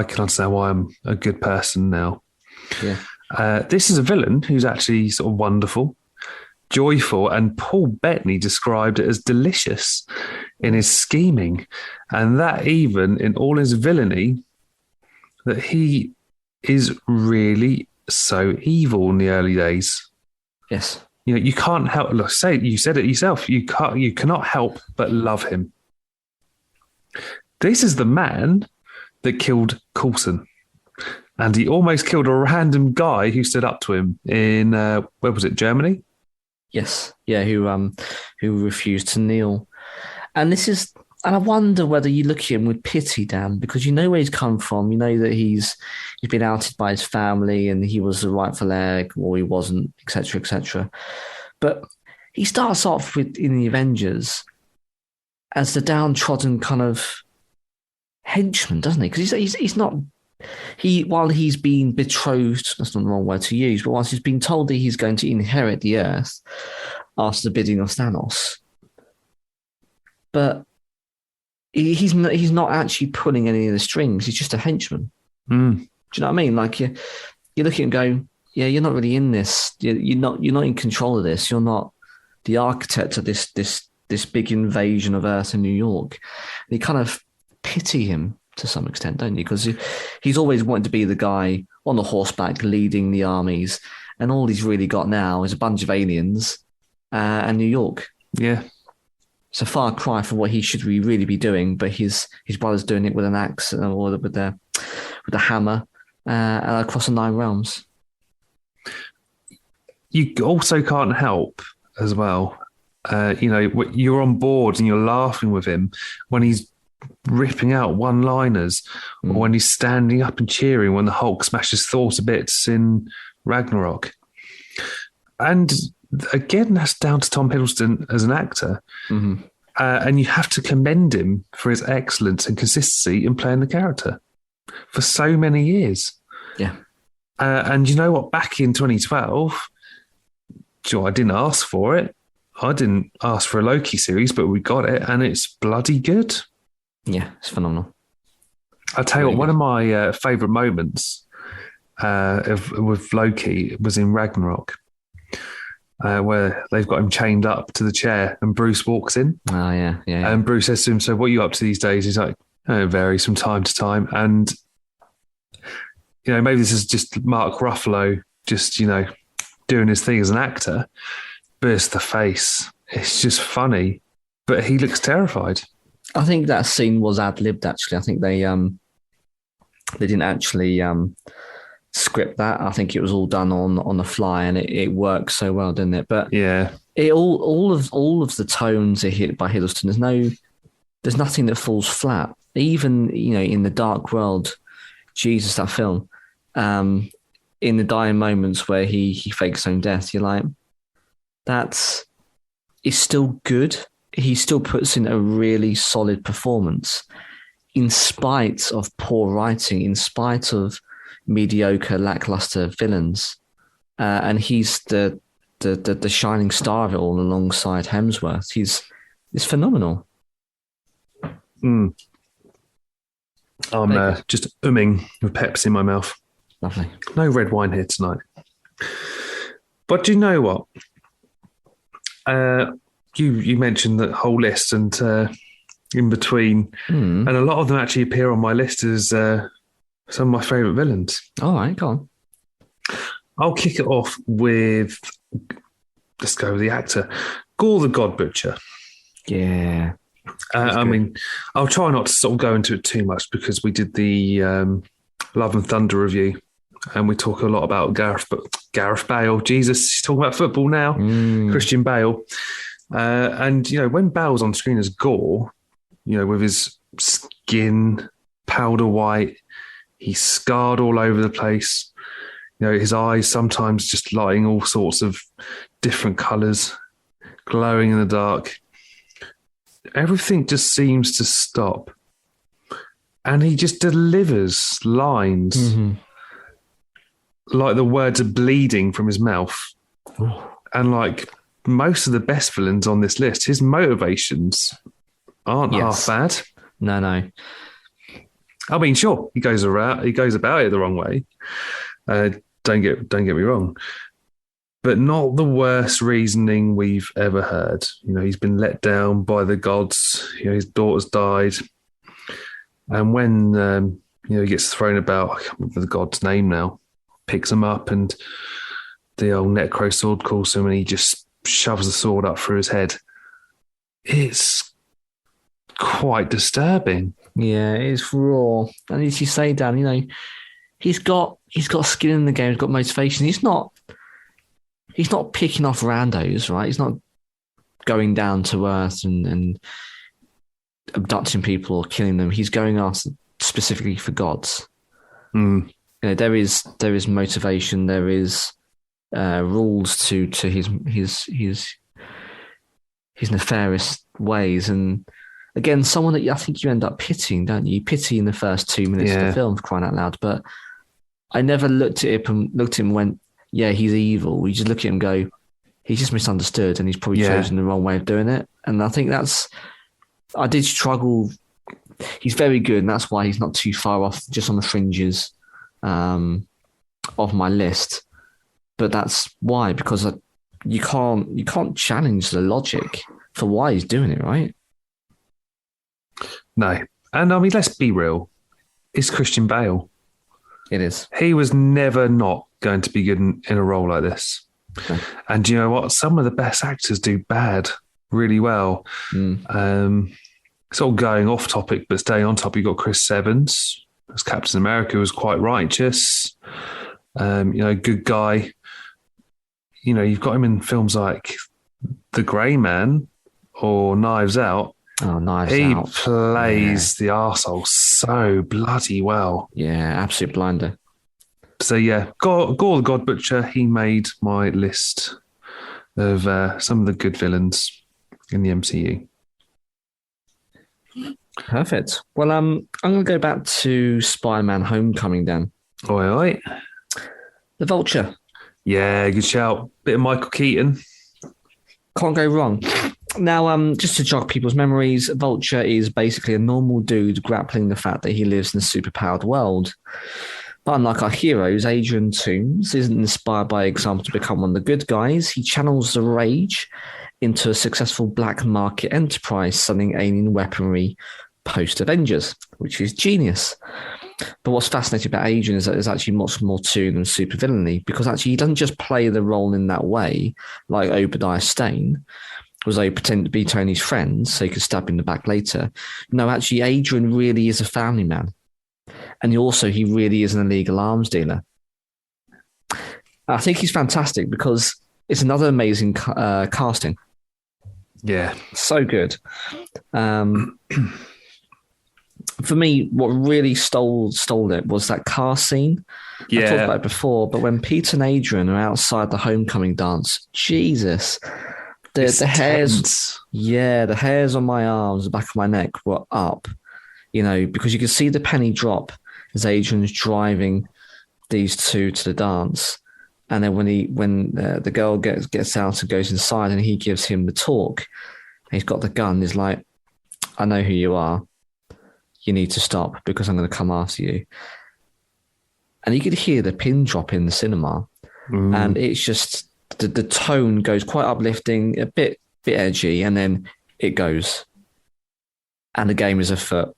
can understand why I'm a good person now. Yeah. This is a villain who's actually sort of wonderful, joyful, and Paul Bettany described it as delicious in his scheming, and that even in all his villainy, that he is really so evil in the early days. Yes. You know, you can't help. Look, you said it yourself. You cannot help but love him. This is the man that killed Coulson. And he almost killed a random guy who stood up to him in, where was it, Germany? Yes. Yeah, who refused to kneel. And I wonder whether you look at him with pity, Dan, because you know where he's come from. You know that he's been outed by his family and he was the rightful heir, or he wasn't, etc., etc. But he starts off in the Avengers as the downtrodden kind of henchman, doesn't he? Because he's not... while he's been betrothed, that's not the wrong word to use, but whilst he's been told that he's going to inherit the Earth after the bidding of Thanos, but he's not actually pulling any of the strings. He's just a henchman. Do you know what I mean? Like you look at him and go, yeah, you're not really in this. You're not in control of this. You're not the architect of this big invasion of Earth in New York. And you kind of pity him to some extent, don't you? Because he's always wanted to be the guy on the horseback leading the armies, and all he's really got now is a bunch of aliens and New York. Yeah. It's a far cry from what he should really be doing, but his brother's doing it with an axe or with a hammer across the 9 realms. You also can't help as well. You're on board and you're laughing with him when he's ripping out one-liners, or when he's standing up and cheering when the Hulk smashes Thor to bits in Ragnarok. And again, that's down to Tom Hiddleston as an actor. And you have to commend him for his excellence and consistency in playing the character for so many years. Yeah. And you know what? Back in 2012, sure, I didn't ask for it. I didn't ask for a Loki series, but we got it, and it's bloody good. Yeah, it's phenomenal. I'll tell you what, one of my favourite moments with Loki was in Ragnarok, where they've got him chained up to the chair and Bruce walks in. Oh, yeah. And Bruce says to him, so what are you up to these days? He's like, it varies from time to time. And, maybe this is just Mark Ruffalo just, doing his thing as an actor, but it's the face. It's just funny, but he looks terrified. I think that scene was ad-libbed, actually. I think they didn't actually script that. I think it was all done on the fly, and it worked so well, didn't it? But yeah, all of the tones are hit by Hiddleston. there's nothing that falls flat. Even, in the Dark World, Jesus, that film, in the dying moments where he fakes his own death, you're like, it's still good. He still puts in a really solid performance in spite of poor writing, in spite of mediocre, lackluster villains. And he's the shining star of it all alongside Hemsworth. He's phenomenal. I'm just umming with Pepsi in my mouth. Lovely. No red wine here tonight. But do you know what? You mentioned that whole list and in between, and a lot of them actually appear on my list as some of my favourite villains. All right, go on. I'll kick it off with, let's go with the actor, Gore the God Butcher. Yeah. I mean, I'll try not to sort of go into it too much because we did the Love and Thunder review and we talk a lot about Gareth Bale. Jesus, he's talking about football now. Christian Bale. And, when Bale's on screen as Gore, with his skin powder white, he's scarred all over the place. His eyes sometimes just lighting all sorts of different colours, glowing in the dark. Everything just seems to stop. And he just delivers lines like the words are bleeding from his mouth. Ooh. And like most of the best villains on this list, his motivations aren't half bad. No. I mean, sure, he goes about it the wrong way. Don't get me wrong. But not the worst reasoning we've ever heard. He's been let down by the gods. His daughter's died. And when, he gets thrown about, I can't remember the god's name now, picks him up and the old necro sword calls him and he just shoves the sword up through his head. It's quite disturbing. Yeah, it's raw. And as you say, Dan, he's got skin in the game. He's got motivation. He's not picking off randos, right? He's not going down to earth and abducting people or killing them. He's going after specifically for gods. There is motivation. There is rules to his nefarious ways. And again, someone that I think you end up pitying, don't you? You pity in the first 2 minutes of the film, for crying out loud. But I never looked at him and went, yeah, he's evil. We just look at him and go, he's just misunderstood and he's probably chosen the wrong way of doing it. And I think I did struggle. He's very good, and that's why he's not too far off, just on the fringes of my list. But that's why, because you can't challenge the logic for why he's doing it, right? No. And I mean, let's be real. It's Christian Bale. It is. He was never not going to be good in a role like this. Okay. And you know what? Some of the best actors do bad really well. Sort of going off topic, but staying on topic, you've got Chris Evans as Captain America, was quite righteous. Good guy. You've got him in films like The Grey Man or Knives Out. Oh, Knives Out. He plays the arsehole so bloody well. Yeah, absolute blinder. So yeah, Gore the God Butcher, he made my list of some of the good villains in the MCU. Perfect. Well, I'm going to go back to Spider-Man Homecoming then. Oi. The Vulture. Yeah, good shout. Bit of Michael Keaton. Can't go wrong. Now, just to jog people's memories, Vulture is basically a normal dude grappling the fact that he lives in a superpowered world. But unlike our heroes, Adrian Toomes isn't inspired by example to become one of the good guys. He channels the rage into a successful black market enterprise selling alien weaponry post-Avengers, which is genius. But what's fascinating about Adrian is that there's actually much more to than supervillainy, because actually he doesn't just play the role in that way, like Obadiah Stane was pretending to be Tony's friend so he could stab him in the back later. No, actually, Adrian really is a family man. And he really is an illegal arms dealer. I think he's fantastic because it's another amazing casting. Yeah. So good. For me, what really stole it was that car scene. I talked about it before, but when Peter and Adrian are outside the homecoming dance, Jesus, the hairs, tense. the hairs on my arms, the back of my neck were up, because you can see the penny drop as Adrian's driving these two to the dance. And then when the girl gets out and goes inside and he gives him the talk, he's got the gun, he's like, I know who you are. You need to stop because I'm going to come after you. And you could hear the pin drop in the cinema. And it's just, the tone goes quite uplifting, a bit edgy, and then it goes. And the game is afoot.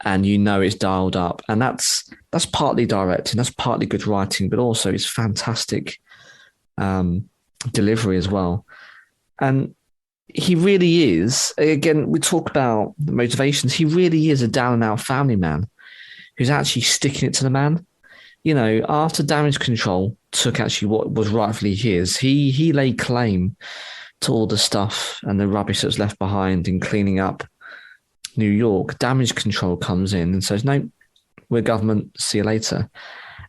And it's dialed up. And that's partly directing, that's partly good writing, but also it's fantastic delivery as well. And he really is, again, we talk about the motivations, he really is a down and out family man who's actually sticking it to the man. After Damage Control took actually what was rightfully his, he laid claim to all the stuff and the rubbish that was left behind in cleaning up New York. Damage Control comes in and says, no, we're government, see you later.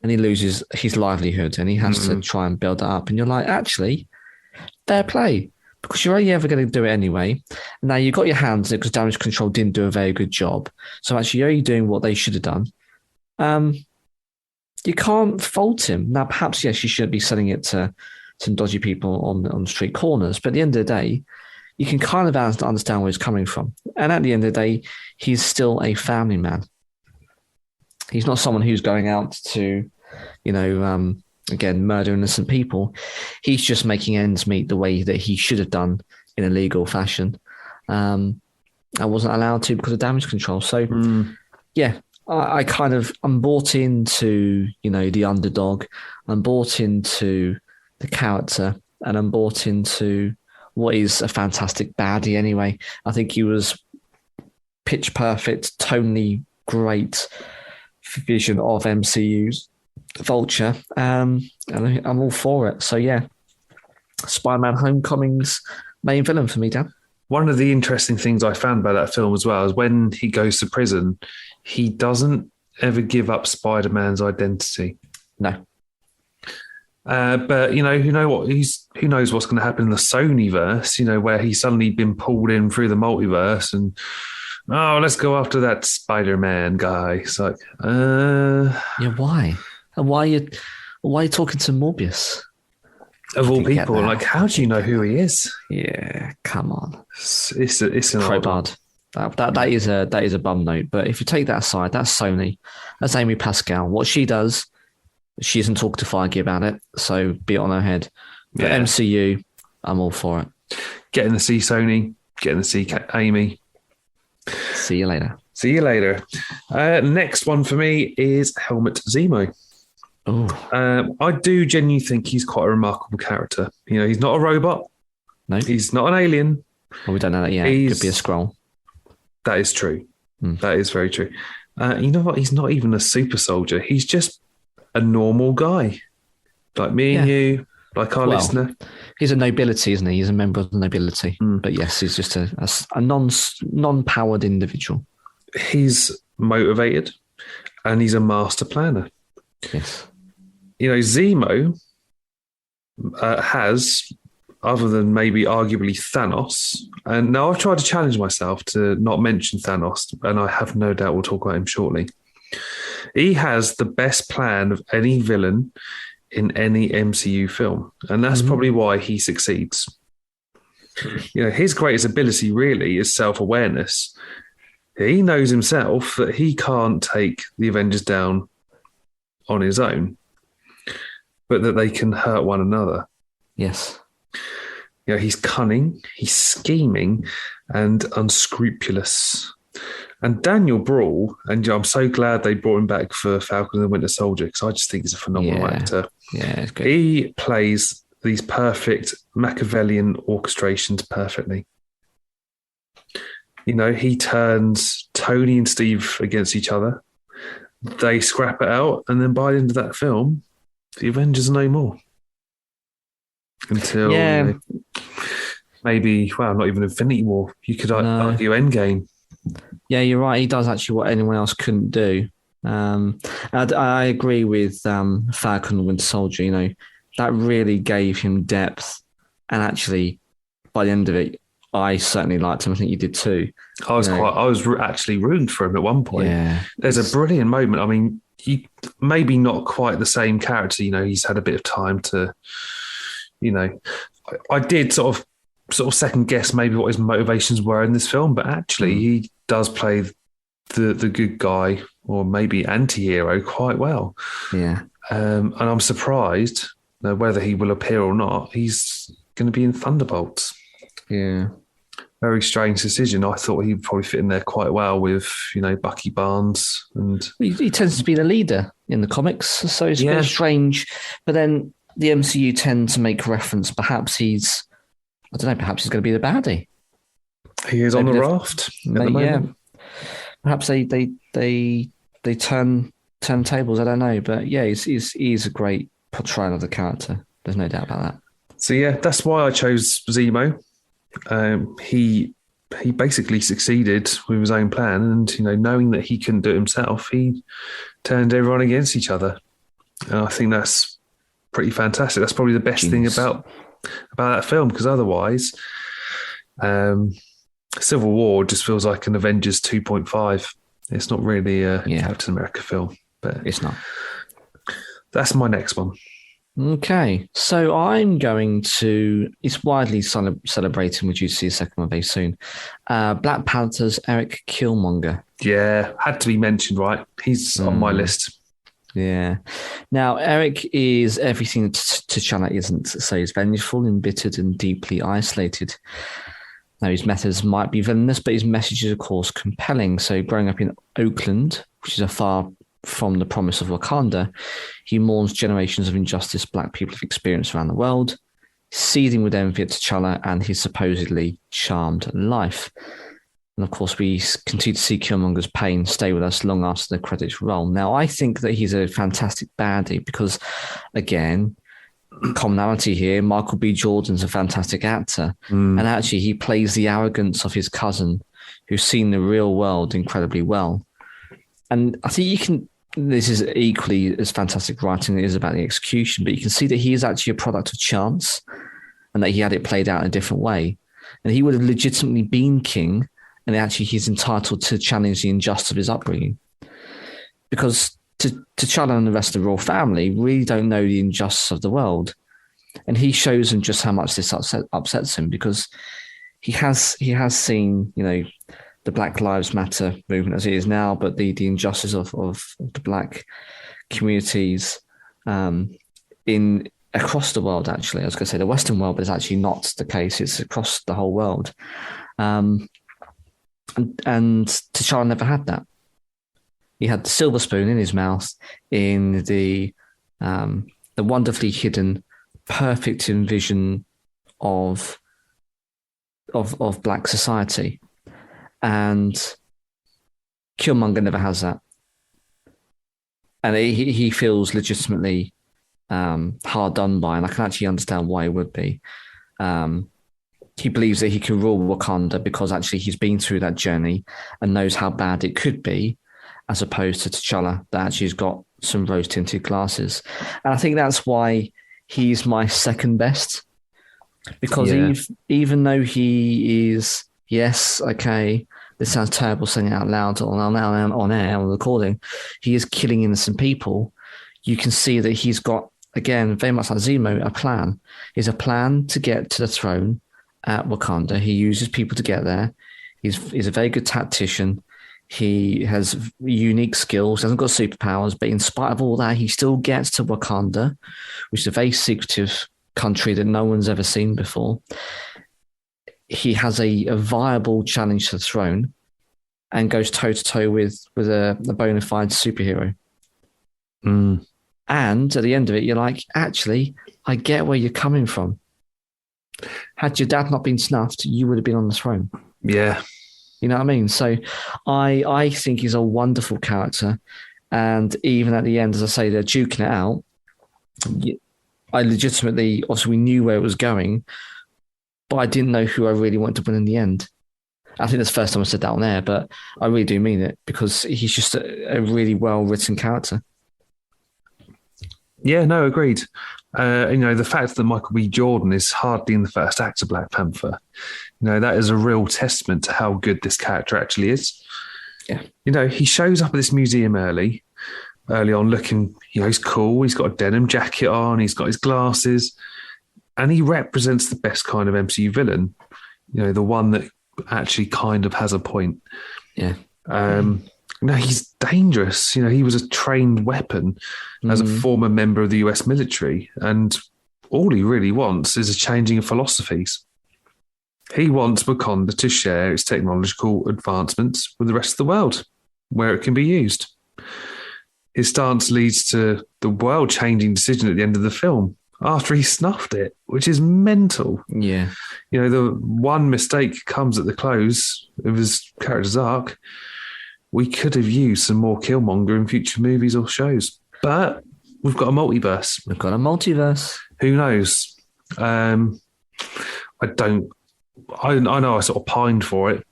And he loses his livelihood and he has to try and build that up. And you're like, actually, fair play. Because you're only ever going to do it anyway. Now, you got your hands in it because Damage Control didn't do a very good job. So actually, you're only doing what they should have done. You can't fault him. Now, perhaps, yes, you shouldn't be selling it to some dodgy people on street corners. But at the end of the day, you can kind of understand where he's coming from. And at the end of the day, he's still a family man. He's not someone who's going out to, again, murder innocent people. He's just making ends meet the way that he should have done in a legal fashion. I wasn't allowed to because of Damage Control. So, I'm bought into, the underdog. I'm bought into the character, and I'm bought into what is a fantastic baddie anyway. I think he was pitch perfect, tonally great vision of MCU's Vulture, and I'm all for it. So Spider-Man Homecoming's main villain for me, Dan. One of the interesting things I found about that film as well is when he goes to prison, he doesn't ever give up Spider-Man's identity. No. But who knows what's going to happen in the Sonyverse, where he's suddenly been pulled in through the multiverse and let's go after that Spider-Man guy. It's like, why? And why are you talking to Morbius? Of all people, like, how do you know who he is? Yeah, come on. It's an crowbarred. That is a bum note. But if you take that aside, that's Sony. That's Amy Pascal. What she does, she isn't talking to Feige about it. So be it on her head. But MCU, I'm all for it. Getting to see Sony, getting to see Amy. See you later. See you later. Next one for me is Helmut Zemo. I do genuinely think he's quite a remarkable character. He's not a robot. No. He's not an alien. Well, we don't know that yet. He could be a Skrull. That is true. That is very true. You know what? He's not even a super soldier. He's just a normal guy. Like me and you, like our listener. He's a nobility, isn't he? He's a member of the nobility. But yes, he's just a non-powered individual. He's motivated and he's a master planner. Yes. Zemo has, other than maybe arguably Thanos, and now I've tried to challenge myself to not mention Thanos, and I have no doubt we'll talk about him shortly. He has the best plan of any villain in any MCU film, and that's probably why he succeeds. His greatest ability really is self-awareness. He knows himself that he can't take the Avengers down on his own, but that they can hurt one another. Yes. He's cunning, he's scheming, and unscrupulous. And Daniel Brawl, and I'm so glad they brought him back for Falcon and the Winter Soldier, because I just think he's a phenomenal actor. Yeah, it's good. He plays these perfect Machiavellian orchestrations perfectly. He turns Tony and Steve against each other. They scrap it out, and then by the end of that film, the Avengers are no more. Until maybe, well, not even Infinity War. You could No. argue Endgame. Yeah, you're right. He does actually what anyone else couldn't do. And I agree with Falcon and Winter Soldier. You know, that really gave him depth. And actually, by the end of it, I certainly liked him. I think you did too. I was actually rooting for him at one point. Yeah, there's a brilliant moment. I mean, maybe not quite the same character. You know, he's had a bit of time to, you know, I did sort of second guess maybe what his motivations were in this film, but actually he does play the good guy or maybe anti-hero quite well. Yeah. And I'm surprised whether he will appear or not. He's going to be in Thunderbolts. Yeah. Very strange decision. I thought he'd probably fit in there quite well with, you know, Bucky Barnes. And he tends to be the leader in the comics, so it's a bit strange. But then the MCU tend to make reference. Perhaps he's going to be the baddie. He is on the raft at the moment. Yeah. Perhaps they turn tables. I don't know, but yeah, he's a great portrayal of the character. There's no doubt about that. So yeah, that's why I chose Zemo. He basically succeeded with his own plan, and you know, knowing that he couldn't do it himself, he turned everyone against each other. And I think that's pretty fantastic. That's probably the best thing about that film, because otherwise, Civil War just feels like an Avengers 2.5. It's not really a Captain America film, but it's not. That's my next one. Okay, so I'm going to. It's widely celebrating. We're due to see a second one very soon. Black Panther's Eric Killmonger. Yeah, had to be mentioned, right? He's on my list. Yeah. Now, Eric is everything that T'Challa isn't. So he's vengeful, embittered, and deeply isolated. Now, his methods might be villainous, but his message is, of course, compelling. So growing up in Oakland, which is a far from the promise of Wakanda, he mourns generations of injustice Black people have experienced around the world, seething with envy at T'Challa and his supposedly charmed life. And of course, we continue to see Killmonger's pain stay with us long after the credits roll. Now, I think that he's a fantastic baddie because, again, commonality here, Michael B. Jordan's a fantastic actor. And actually, he plays the arrogance of his cousin, who's seen the real world incredibly well. And I think this is equally as fantastic writing as it is about the execution, but you can see that he is actually a product of chance and that he had it played out in a different way. And he would have legitimately been king, and actually he's entitled to challenge the injustice of his upbringing. Because T'Challa and the rest of the royal family really don't know the injustice of the world. And he shows them just how much this upsets him, because he has seen, you know, the Black Lives Matter movement as it is now, but the injustice of the Black communities across the world, actually. I was going to say the Western world, but it's actually not the case. It's across the whole world. And T'Challa never had that. He had the silver spoon in his mouth in the wonderfully hidden, perfect envision of Black society. And Killmonger never has that. And he feels legitimately hard done by, and I can actually understand why he would be. He believes that he can rule Wakanda because actually he's been through that journey and knows how bad it could be, as opposed to T'Challa that actually has got some rose-tinted glasses. And I think that's why he's my second best. Because even though he is, yes, okay, this sounds terrible saying it out loud on air, on recording, he is killing innocent people. You can see that he's got, again, very much like Zemo, a plan. He's a plan to get to the throne at Wakanda. He uses people to get there. He's a very good tactician. He has unique skills, hasn't got superpowers, but in spite of all that, he still gets to Wakanda, which is a very secretive country that no one's ever seen before. He has a viable challenge to the throne and goes toe-to-toe with a bona fide superhero. And at the end of it, you're like, actually, I get where you're coming from. Had your dad not been snuffed, you would have been on the throne. Yeah. You know what I mean? So I think he's a wonderful character. And even at the end, as I say, they're duking it out. I legitimately, obviously we knew where it was going, but I didn't know who I really wanted to win in the end. I think that's the first time I said that on air, but I really do mean it because he's just a really well-written character. Yeah, no, agreed. The fact that Michael B. Jordan is hardly in the first act of Black Panther, that is a real testament to how good this character actually is. Yeah. He shows up at this museum early on looking, he's cool. He's got a denim jacket on. He's got his glasses and he represents the best kind of MCU villain, the one that actually kind of has a point. Yeah. He's dangerous. He was a trained weapon as a former member of the US military. And all he really wants is a changing of philosophies. He wants Wakanda to share its technological advancements with the rest of the world, where it can be used. His stance leads to the world-changing decision at the end of the film, after he snuffed it, which is mental. Yeah. The one mistake comes at the close of his character's arc. We could have used some more Killmonger in future movies or shows, but we've got a multiverse. Who knows? I know I sort of pined for it.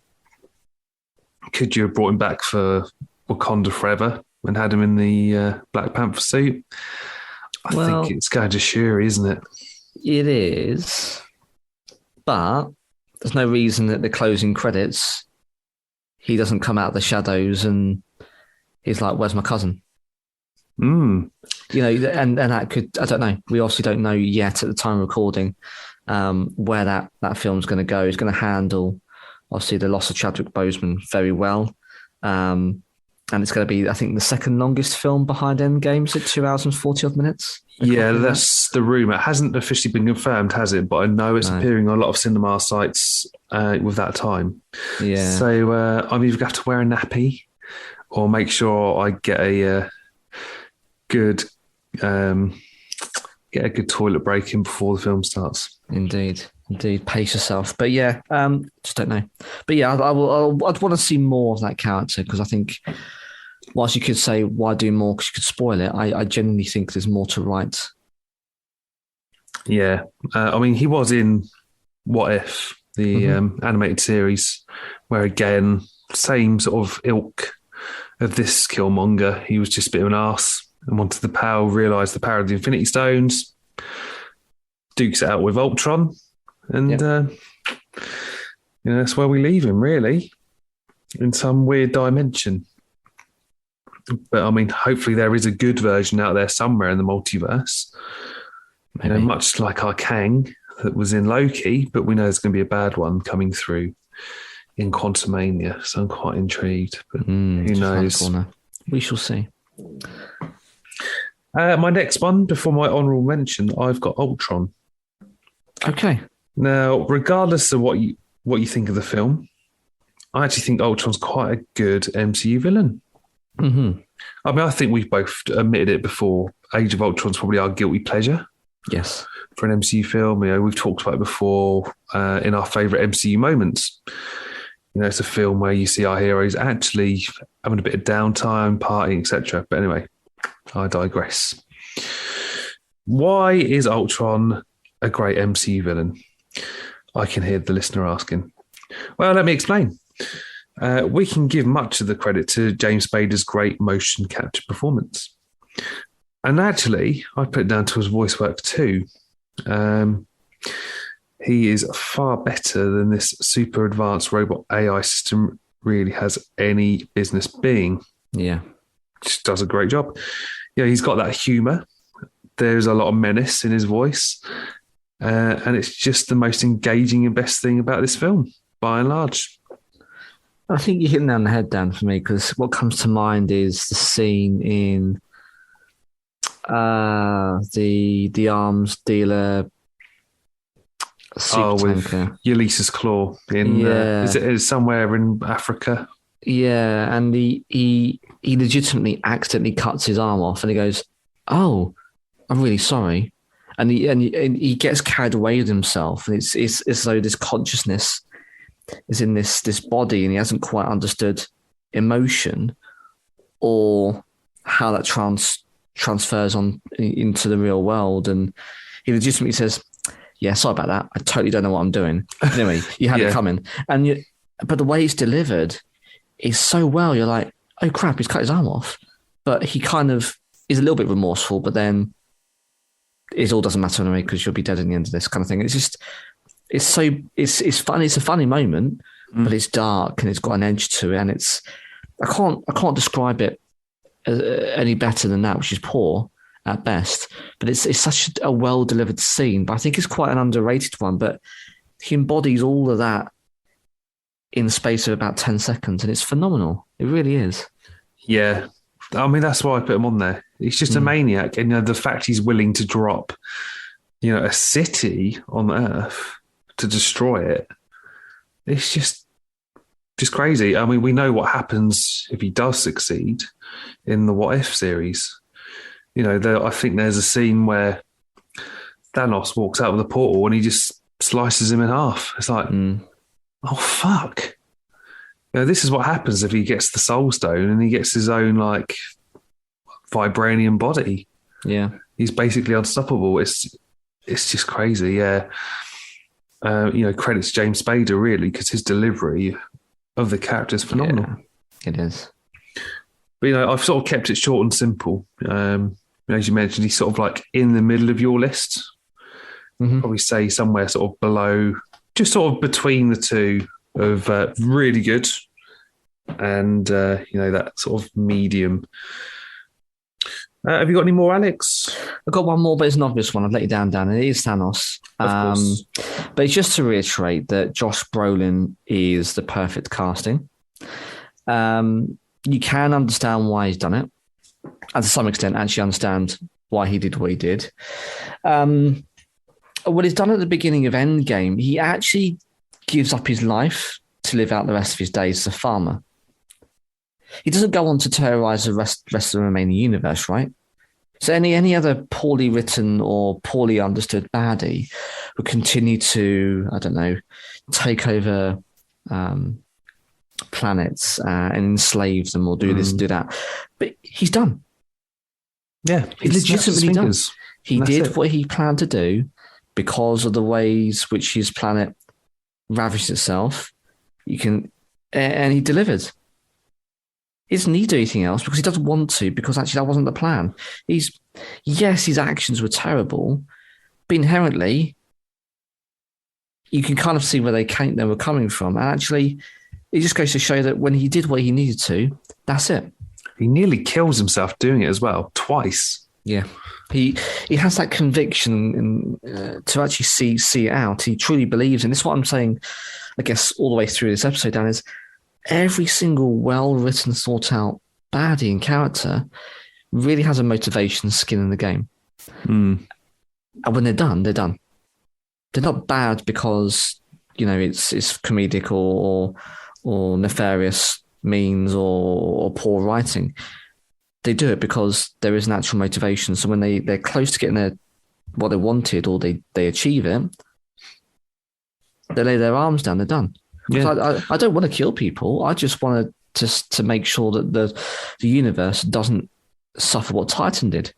Could you have brought him back for Wakanda Forever and had him in the Black Panther suit? I think it's going to Shuri, isn't it? It is. But there's no reason that the closing credits, he doesn't come out of the shadows and he's like, where's my cousin? And that could, I don't know. We obviously don't know yet at the time of recording where that film's going to go. It's going to handle, obviously, the loss of Chadwick Boseman very well. And it's going to be, I think, the second longest film behind Endgame. Is it 2 hours and 40 odd minutes? Yeah, that's the rumour. It hasn't officially been confirmed, has it? But I know it's appearing on a lot of cinema sites with that time. Yeah. So I'm either going to have to wear a nappy or make sure I get a good toilet break in before the film starts. Indeed. Pace yourself. But yeah, just don't know. But yeah, I'd want to see more of that character because I think, whilst you could say why do more because you could spoil it, I genuinely think there's more to write. Yeah, he was in What If, the animated series, where again, same sort of ilk of this Killmonger. He was just a bit of an arse and wanted the power, realised the power of the Infinity Stones, dukes it out with Ultron. And, that's where we leave him, really, in some weird dimension. But, hopefully there is a good version out there somewhere in the multiverse. Much like our Kang that was in Loki, but we know there's going to be a bad one coming through in Quantumania. So I'm quite intrigued. But who knows? We shall see. My next one, before my honourable mention, I've got Ultron. Okay. Now, regardless of what you think of the film, I actually think Ultron's quite a good MCU villain. Mm-hmm. I think we've both admitted it before. Age of Ultron's probably our guilty pleasure. Yes. For an MCU film. We've talked about it before in our favourite MCU moments. It's a film where you see our heroes actually having a bit of downtime, partying, etc. But anyway, I digress. Why is Ultron a great MCU villain? I can hear the listener asking. Well, let me explain. We can give much of the credit to James Spader's great motion capture performance. And actually, I put it down to his voice work too. He is far better than this super advanced robot AI system really has any business being. Yeah. Just does a great job. He's got that humour. There's a lot of menace in his voice. And it's just the most engaging and best thing about this film, by and large. I think you're hitting down the head, Dan, for me, because what comes to mind is the scene in the arms dealer with Ulysses Claw in is it somewhere in Africa? Yeah, and he legitimately accidentally cuts his arm off, and he goes, "Oh, I'm really sorry." And he gets carried away with himself, and it's as though this consciousness is in this body, and he hasn't quite understood emotion or how that transfers on into the real world. And he legitimately says, yeah, sorry about that. I totally don't know what I'm doing. Anyway, you had it coming. But the way it's delivered is so well. You're like, oh crap, he's cut his arm off. But he kind of is a little bit remorseful, but then it all doesn't matter anyway because you'll be dead in the end of this kind of thing. It's just, it's funny. It's a funny moment, but it's dark and it's got an edge to it. And I can't describe it any better than that, which is poor at best. But it's such a well delivered scene. But I think it's quite an underrated one. But he embodies all of that in the space of about 10 seconds, and it's phenomenal. It really is. Yeah. I mean, that's why I put him on there. He's just a maniac. And the fact he's willing to drop, a city on Earth to destroy it, it's just crazy. I mean, we know what happens if he does succeed in the What If series. I think there's a scene where Thanos walks out of the portal and he just slices him in half. It's like, oh, fuck. This is what happens if he gets the Soul Stone and he gets his own, vibranium body. Yeah. He's basically unstoppable. It's just crazy, yeah. Credits James Spader, really, because his delivery of the character is phenomenal. Yeah, it is. But, I've sort of kept it short and simple. As you mentioned, he's sort of in the middle of your list. Probably say somewhere sort of below, just sort of between the two of really good and, that sort of medium. Have you got any more, Alex? I've got one more, but it's an obvious one. I've let you down, Dan. It is Thanos. Of course. But it's just to reiterate that Josh Brolin is the perfect casting. You can understand why he's done it. And to some extent, actually understand why he did what he did. What he's done at the beginning of Endgame, he actually gives up his life to live out the rest of his days as a farmer. He doesn't go on to terrorize the rest of the remaining universe, right? So any other poorly written or poorly understood baddie would continue to, I don't know, take over planets and enslave them or do this, do that. But he's done. Yeah. He's legitimately done. He did what he planned to do because of the ways which his planet ravaged itself. And he delivered. He doesn't need to do anything else because he doesn't want to, because actually that wasn't the plan. Yes, his actions were terrible, but inherently you can kind of see where they were coming from. And actually, it just goes to show that when he did what he needed to, that's it. He nearly kills himself doing it as well, twice. Yeah. He has that conviction to actually see it out. He truly believes, and this is what I'm saying, I guess, all the way through this episode, Dan, is every single well-written, thought-out baddie and character really has a motivation, skin in the game. And when they're done, they're done. They're not bad because, it's comedic or nefarious means or poor writing. They do it because there is an actual motivation. So when they're close to getting what they wanted or they achieve it, they lay their arms down, they're done. Yeah. I don't want to kill people. I just want to make sure that the universe doesn't suffer what Titan did.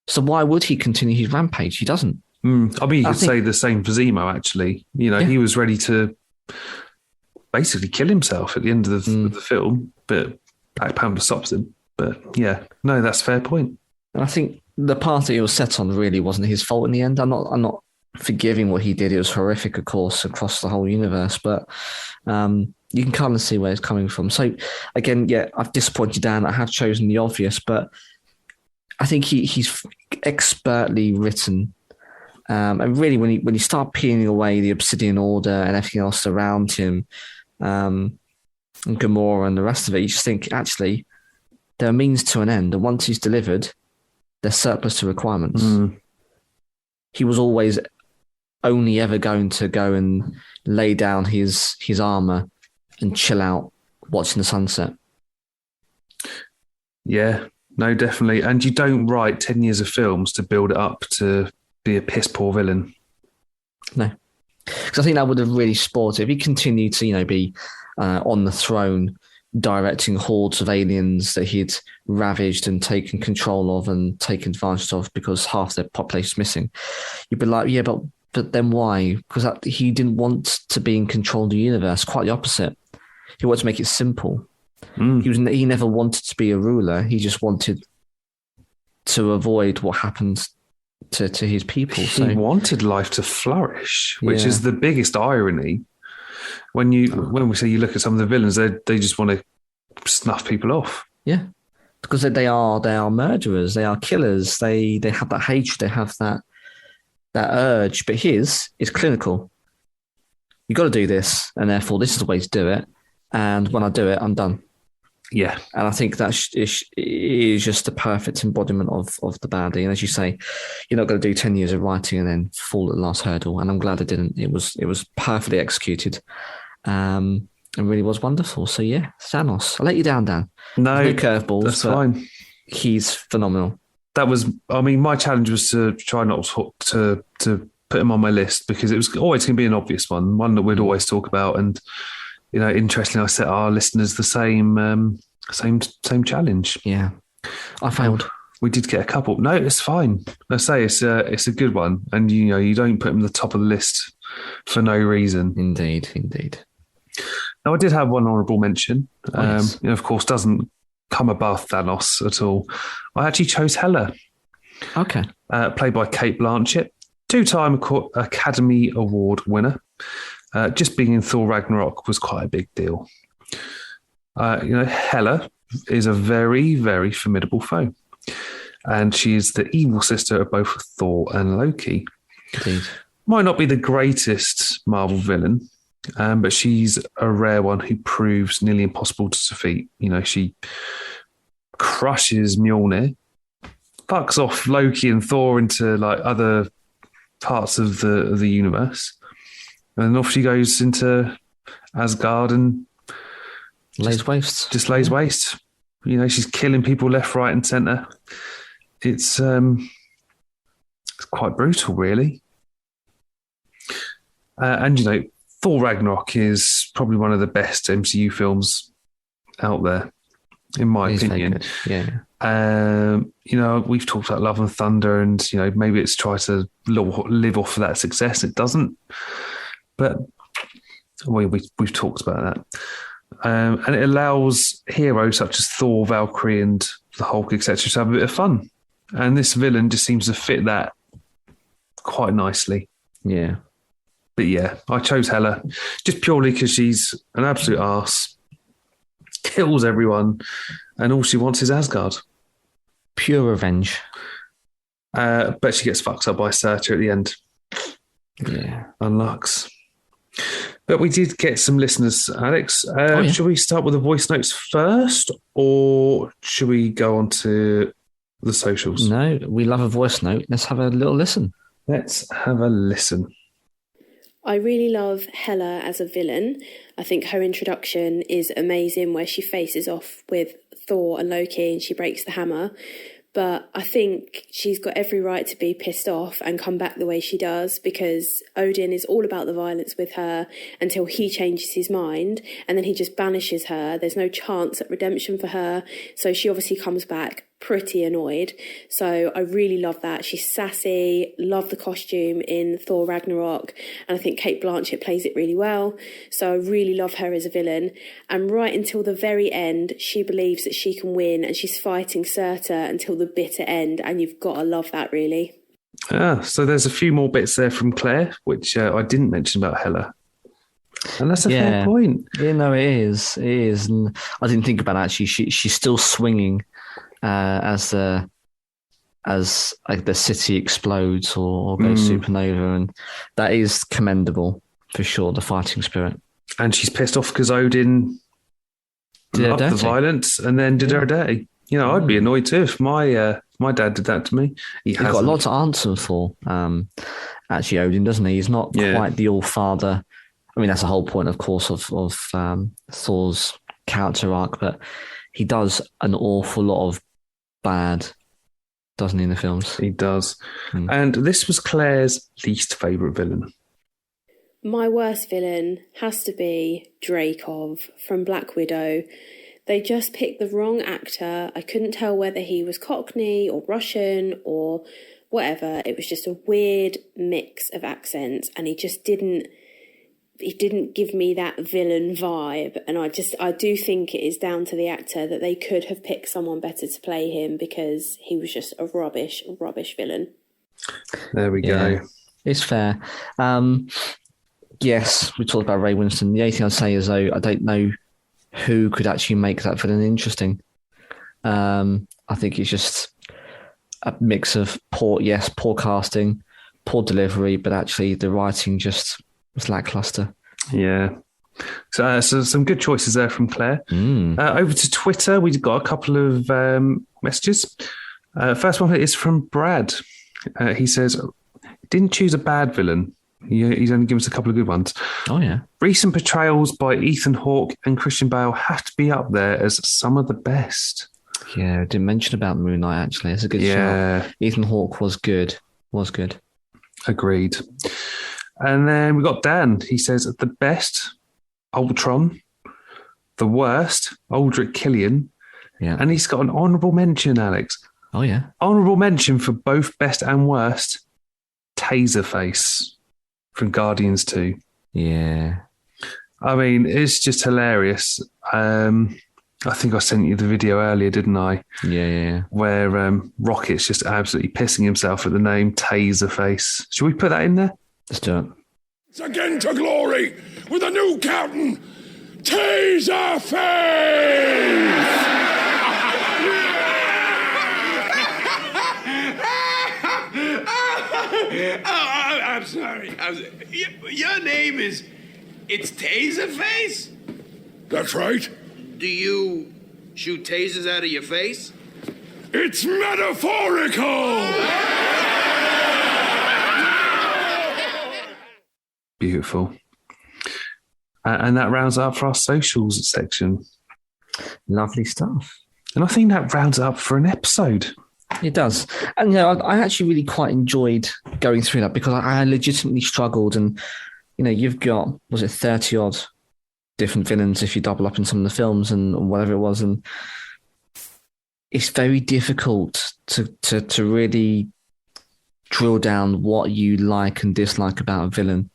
So why would he continue his rampage? He doesn't. I mean, you could say the same for Zemo, actually. He was ready to basically kill himself at the end of the film, but Black Panther stops him. But yeah, no, that's a fair point. And I think the path that he was set on really wasn't his fault in the end. I'm not forgiving what he did. It was horrific, of course, across the whole universe, but you can kind of see where it's coming from. So again, yeah, I've disappointed Dan. I have chosen the obvious, but I think he's expertly written. And really, when you start peeling away the Obsidian Order and everything else around him, and Gamora and the rest of it, you just think, actually, there are means to an end. And once he's delivered, there's surplus to requirements. He was always only ever going to go and lay down his armor and chill out watching the sunset. Yeah, no, definitely. And you don't write 10 years of films to build it up to be a piss poor villain. No. Because I think that would have really spoiled it. If he continued to, be on the throne, directing hordes of aliens that he'd ravaged and taken control of and taken advantage of because half their population is missing, you'd be like, yeah, but But then why? Because he didn't want to be in control of the universe. Quite the opposite. He wanted to make it simple. He never wanted to be a ruler. He just wanted to avoid what happened to his people. He wanted life to flourish, which is the biggest irony. When we say you look at some of the villains, they just want to snuff people off. Yeah, because they are murderers. They are killers. They have that hatred. They have that urge. But his is clinical. You got to do this, and therefore this is the way to do it. And when I do it, I'm done. Yeah, and I think that is just the perfect embodiment of the baddie. And as you say, you're not going to do 10 years of writing and then fall at the last hurdle. And I'm glad I didn't. It was perfectly executed, and really was wonderful. So yeah, Thanos. I let you down, Dan. No curveballs. That's fine. He's phenomenal. That was. I mean, my challenge was to try not to put him on my list because it was always going to be an obvious one that we'd always talk about and. Interestingly, I set our listeners the same challenge. Yeah, I failed. We did get a couple. No, it's fine. I say it's a good one, and you don't put them at the top of the list for no reason. Indeed. Now, I did have one honourable mention. Yes. Of course, doesn't come above Thanos at all. I actually chose Hela. Okay. Played by Cate Blanchett, 2-time Academy Award winner. Just being in Thor Ragnarok was quite a big deal. Hela is a very, very formidable foe. And she is the evil sister of both Thor and Loki. Indeed. Might not be the greatest Marvel villain, but she's a rare one who proves nearly impossible to defeat. She crushes Mjolnir, fucks off Loki and Thor into other parts of the universe. And then off she goes into Asgard and lays waste. Just lays waste. She's killing people left, right, and centre. It's quite brutal, really. And Thor Ragnarok is probably one of the best MCU films out there, in my opinion. Yeah. We've talked about Love and Thunder, and maybe it's tried to live off of that success. It doesn't. But we've talked about that. And it allows heroes such as Thor, Valkyrie and the Hulk, etc. to have a bit of fun. And this villain just seems to fit that quite nicely. Yeah. But yeah, I chose Hela just purely because she's an absolute arse, kills everyone, and all she wants is Asgard. Pure revenge. But she gets fucked up by Surtur at the end. Yeah. Unlocks. But we did get some listeners, Alex. Should we start with the voice notes first, or should we go on to the socials? No, we love a voice note. Let's have a little listen. Let's have a listen. I really love Hela as a villain. I think her introduction is amazing, where she faces off with Thor and Loki and she breaks the hammer. But I think she's got every right to be pissed off and come back the way she does, because Odin is all about the violence with her until he changes his mind, and then he just banishes her. There's no chance at redemption for her. So she obviously comes back pretty annoyed. So I really love that. She's sassy, love the costume in Thor Ragnarok, and I think Cate Blanchett plays it really well. So I really love her as a villain. And right until the very end, she believes that she can win, and she's fighting Surtur until the bitter end, and you've got to love that, really. So there's a few more bits there from Claire, which I didn't mention about Hela. And that's a fair point. Yeah, no, it is. It is. And I didn't think about it, actually. She's still swinging as the city explodes or goes supernova, and that is commendable for sure. The fighting spirit, and she's pissed off because Odin loved the violence and then did her dirty. I'd be annoyed too if my dad did that to me. He's got a lot to answer for. Actually, Odin, doesn't he? He's not quite the all father. I mean, that's the whole point, of course, of Thor's character arc, but he does an awful lot of bad, doesn't he, in the films? He does. And this was Claire's least favourite villain. My worst villain has to be Dreykov from Black Widow. They just picked the wrong actor. I couldn't tell whether he was Cockney or Russian or whatever. It was just a weird mix of accents, and he didn't give me that villain vibe. And I do think it is down to the actor, that they could have picked someone better to play him, because he was just a rubbish villain. There we go. It's fair. Yes, we talked about Ray Winston. The only thing I'd say is, though, I don't know who could actually make that villain interesting. I think it's just a mix of poor casting, poor delivery, but actually the writing just was lackluster. Yeah. So some good choices there from Claire. Over to Twitter, we've got a couple of messages. First one is from Brad. He says, didn't choose a bad villain. He's only given us a couple of good ones. Oh, yeah. Recent portrayals by Ethan Hawke and Christian Bale have to be up there as some of the best. Yeah, I didn't mention about Moon Knight, actually. It's a good shout. Ethan Hawke was good. Agreed. And then we got Dan. He says, the best, Ultron. The worst, Aldrich Killian. Yeah. And he's got an honourable mention, Alex. Oh, yeah. Honourable mention for both best and worst, Taserface from Guardians 2. Yeah. I mean, it's just hilarious. I think I sent you the video earlier, didn't I? Yeah. Where Rocket's just absolutely pissing himself at the name Taserface. Should we put that in there? Let's do it. It's again to glory with a new captain, Taserface! I'm sorry. Your name is... It's Taserface? That's right. Do you shoot tasers out of your face? It's metaphorical! Beautiful. And that rounds up for our socials section. Lovely stuff. And I think that rounds up for an episode. It does. And, I actually really quite enjoyed going through that, because I legitimately struggled. And, you've got, was it 30 odd different villains if you double up in some of the films and whatever it was. And it's very difficult to really drill down what you like and dislike about a villain.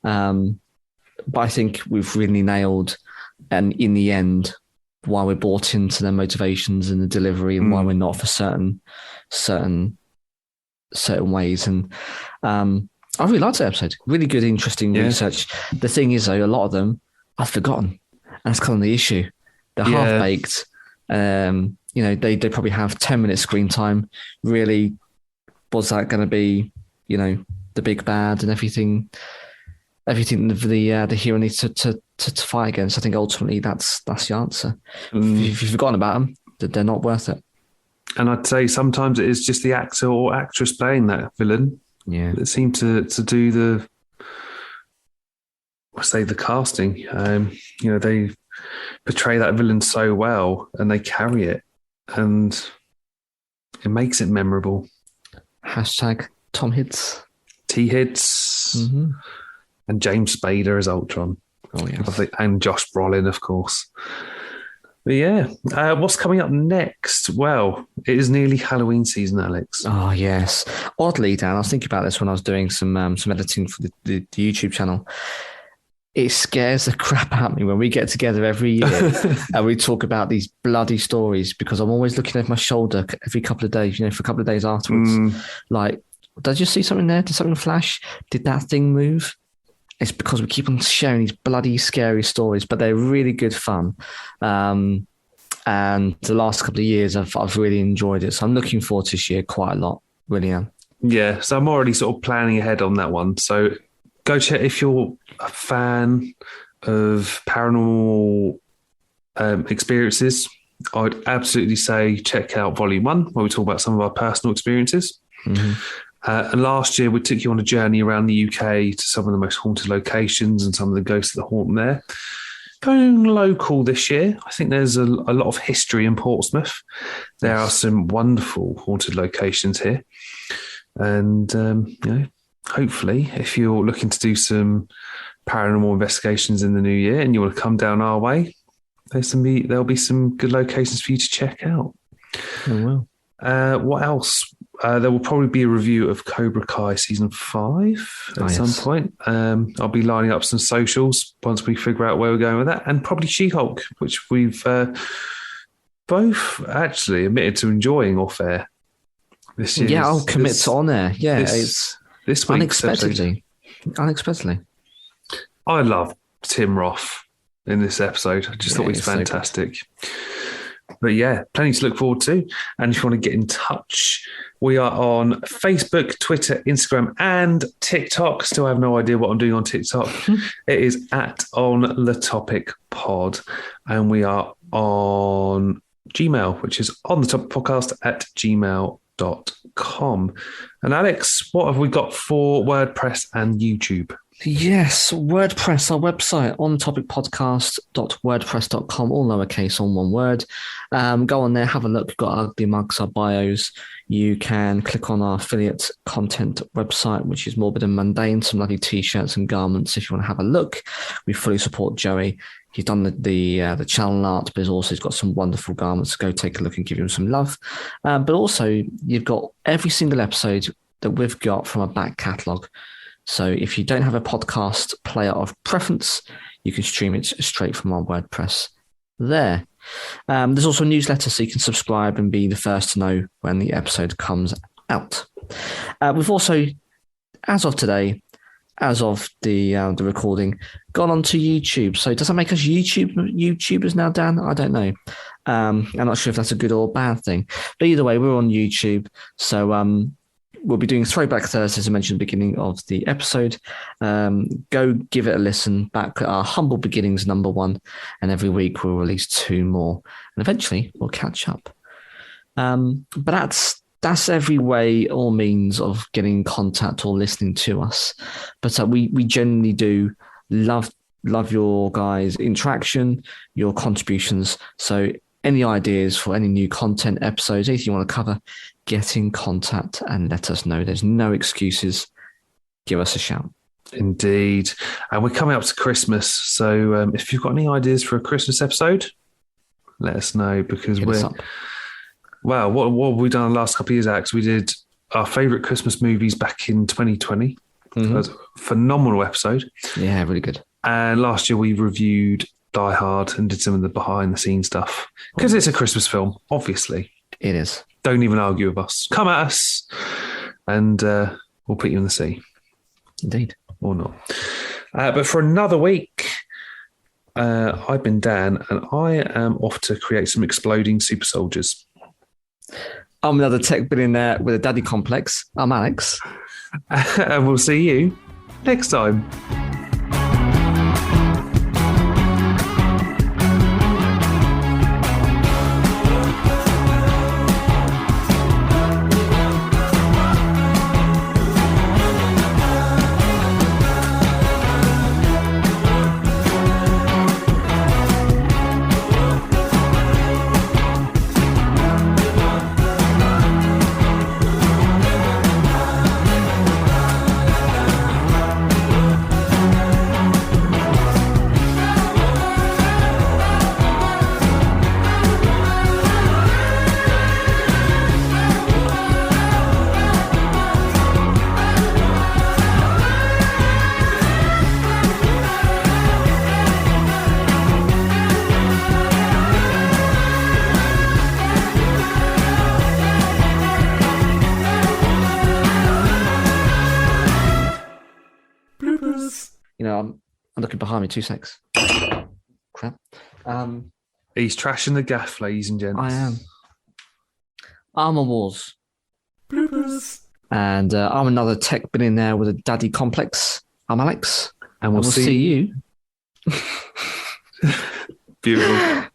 But I think we've really nailed, and in the end, why we're bought into their motivations and the delivery, and why we're not for certain ways. And I really liked that episode. Really good, interesting research. The thing is, though, a lot of them I've forgotten, and that's kind of the issue. They're half-baked. They probably have 10 minutes screen time. Really, was that going to be, the big bad and everything the hero needs to fight against? I think ultimately that's the answer. If you've forgotten about them, they're not worth it. And I'd say sometimes it is just the actor or actress playing that villain that seem to do the casting. They portray that villain so well, and they carry it, and it makes it memorable. Hashtag Tom Hids. T Hids. Mm-hmm. And James Spader as Ultron. Oh, yeah. And Josh Brolin, of course. But yeah, what's coming up next? Well, it is nearly Halloween season, Alex. Oh, yes. Oddly, Dan, I was thinking about this when I was doing some editing for the YouTube channel. It scares the crap out of me when we get together every year and we talk about these bloody stories, because I'm always looking over my shoulder every couple of days, for a couple of days afterwards. Like, did I just see something there? Did something flash? Did that thing move? It's because we keep on sharing these bloody scary stories, but they're really good fun. And the last couple of years, I've really enjoyed it. So I'm looking forward to this year quite a lot. Really am. Yeah. So I'm already sort of planning ahead on that one. So go check if you're a fan of paranormal experiences. I would absolutely say check out Volume 1, where we talk about some of our personal experiences. Mm-hmm. And last year, we took you on a journey around the UK to some of the most haunted locations and some of the ghosts that haunt there. Going local this year, I think there's a lot of history in Portsmouth. There are some wonderful haunted locations here. And, hopefully, if you're looking to do some paranormal investigations in the new year and you want to come down our way, there'll be some good locations for you to check out. Oh, well. What else? There will probably be a review of Cobra Kai season 5 at some point. I'll be lining up some socials once we figure out where we're going with that, and probably She-Hulk, which we've both actually admitted to enjoying off air this year. Yeah, I'll commit to on air. Yeah, this week unexpectedly. I love Tim Roth in this episode. I just thought he's fantastic. But yeah, plenty to look forward to. And if you want to get in touch, we are on Facebook, Twitter, Instagram, and TikTok. Still have no idea what I'm doing on TikTok. It is at On The Topic Pod. And we are on Gmail, which is On The Topic Podcast at gmail.com. And Alex, what have we got for WordPress and YouTube? Yes, WordPress, our website, ontopicpodcast.wordpress.com, all lowercase, on one word. Go on there, have a look. We've got ugly mugs, our bios. You can click on our affiliate content website, which is morbid and mundane, some lovely t-shirts and garments if you want to have a look. We fully support Joey. He's done the channel art, but he's got some wonderful garments. Go take a look and give him some love. But also, you've got every single episode that we've got from our back catalogue. So if you don't have a podcast player of preference, you can stream it straight from our WordPress there. There's also a newsletter, so you can subscribe and be the first to know when the episode comes out. We've also, as of today, as of the recording, gone onto YouTube. So does that make us YouTubers now, Dan? I don't know. I'm not sure if that's a good or bad thing. But either way, we're on YouTube. So we'll be doing Throwback Thursday, as I mentioned at the beginning of the episode. Go give it a listen back at our humble beginnings, number 1. And every week we'll release 2 more. And eventually we'll catch up. But that's every way or means of getting in contact or listening to us. But we genuinely do love your guys' interaction, your contributions. So any ideas for any new content episodes, anything you want to cover, get in contact and let us know. There's no excuses. Give us a shout. Indeed. And we're coming up to Christmas. So if you've got any ideas for a Christmas episode, let us know, because wow, what have we done the last couple of years, Alex? We did our favourite Christmas movies back in 2020. Mm-hmm. That was a phenomenal episode. Yeah, really good. And last year we reviewed Die Hard and did some of the behind-the-scenes stuff. Because it's a Christmas film, obviously. It is. Don't even argue with us. Come at us, and we'll put you in the sea. Indeed. Or not. But for another week, I've been Dan, and I am off to create some exploding super soldiers. I'm another tech billionaire with a daddy complex. I'm Alex. And we'll see you next time. I'm looking behind me. 2 secs. Crap. He's trashing the gaff, ladies and gents. I am. Armour Wars. Bloopers. And I'm another tech billionaire with a daddy complex. I'm Alex. And we'll see you. Beautiful.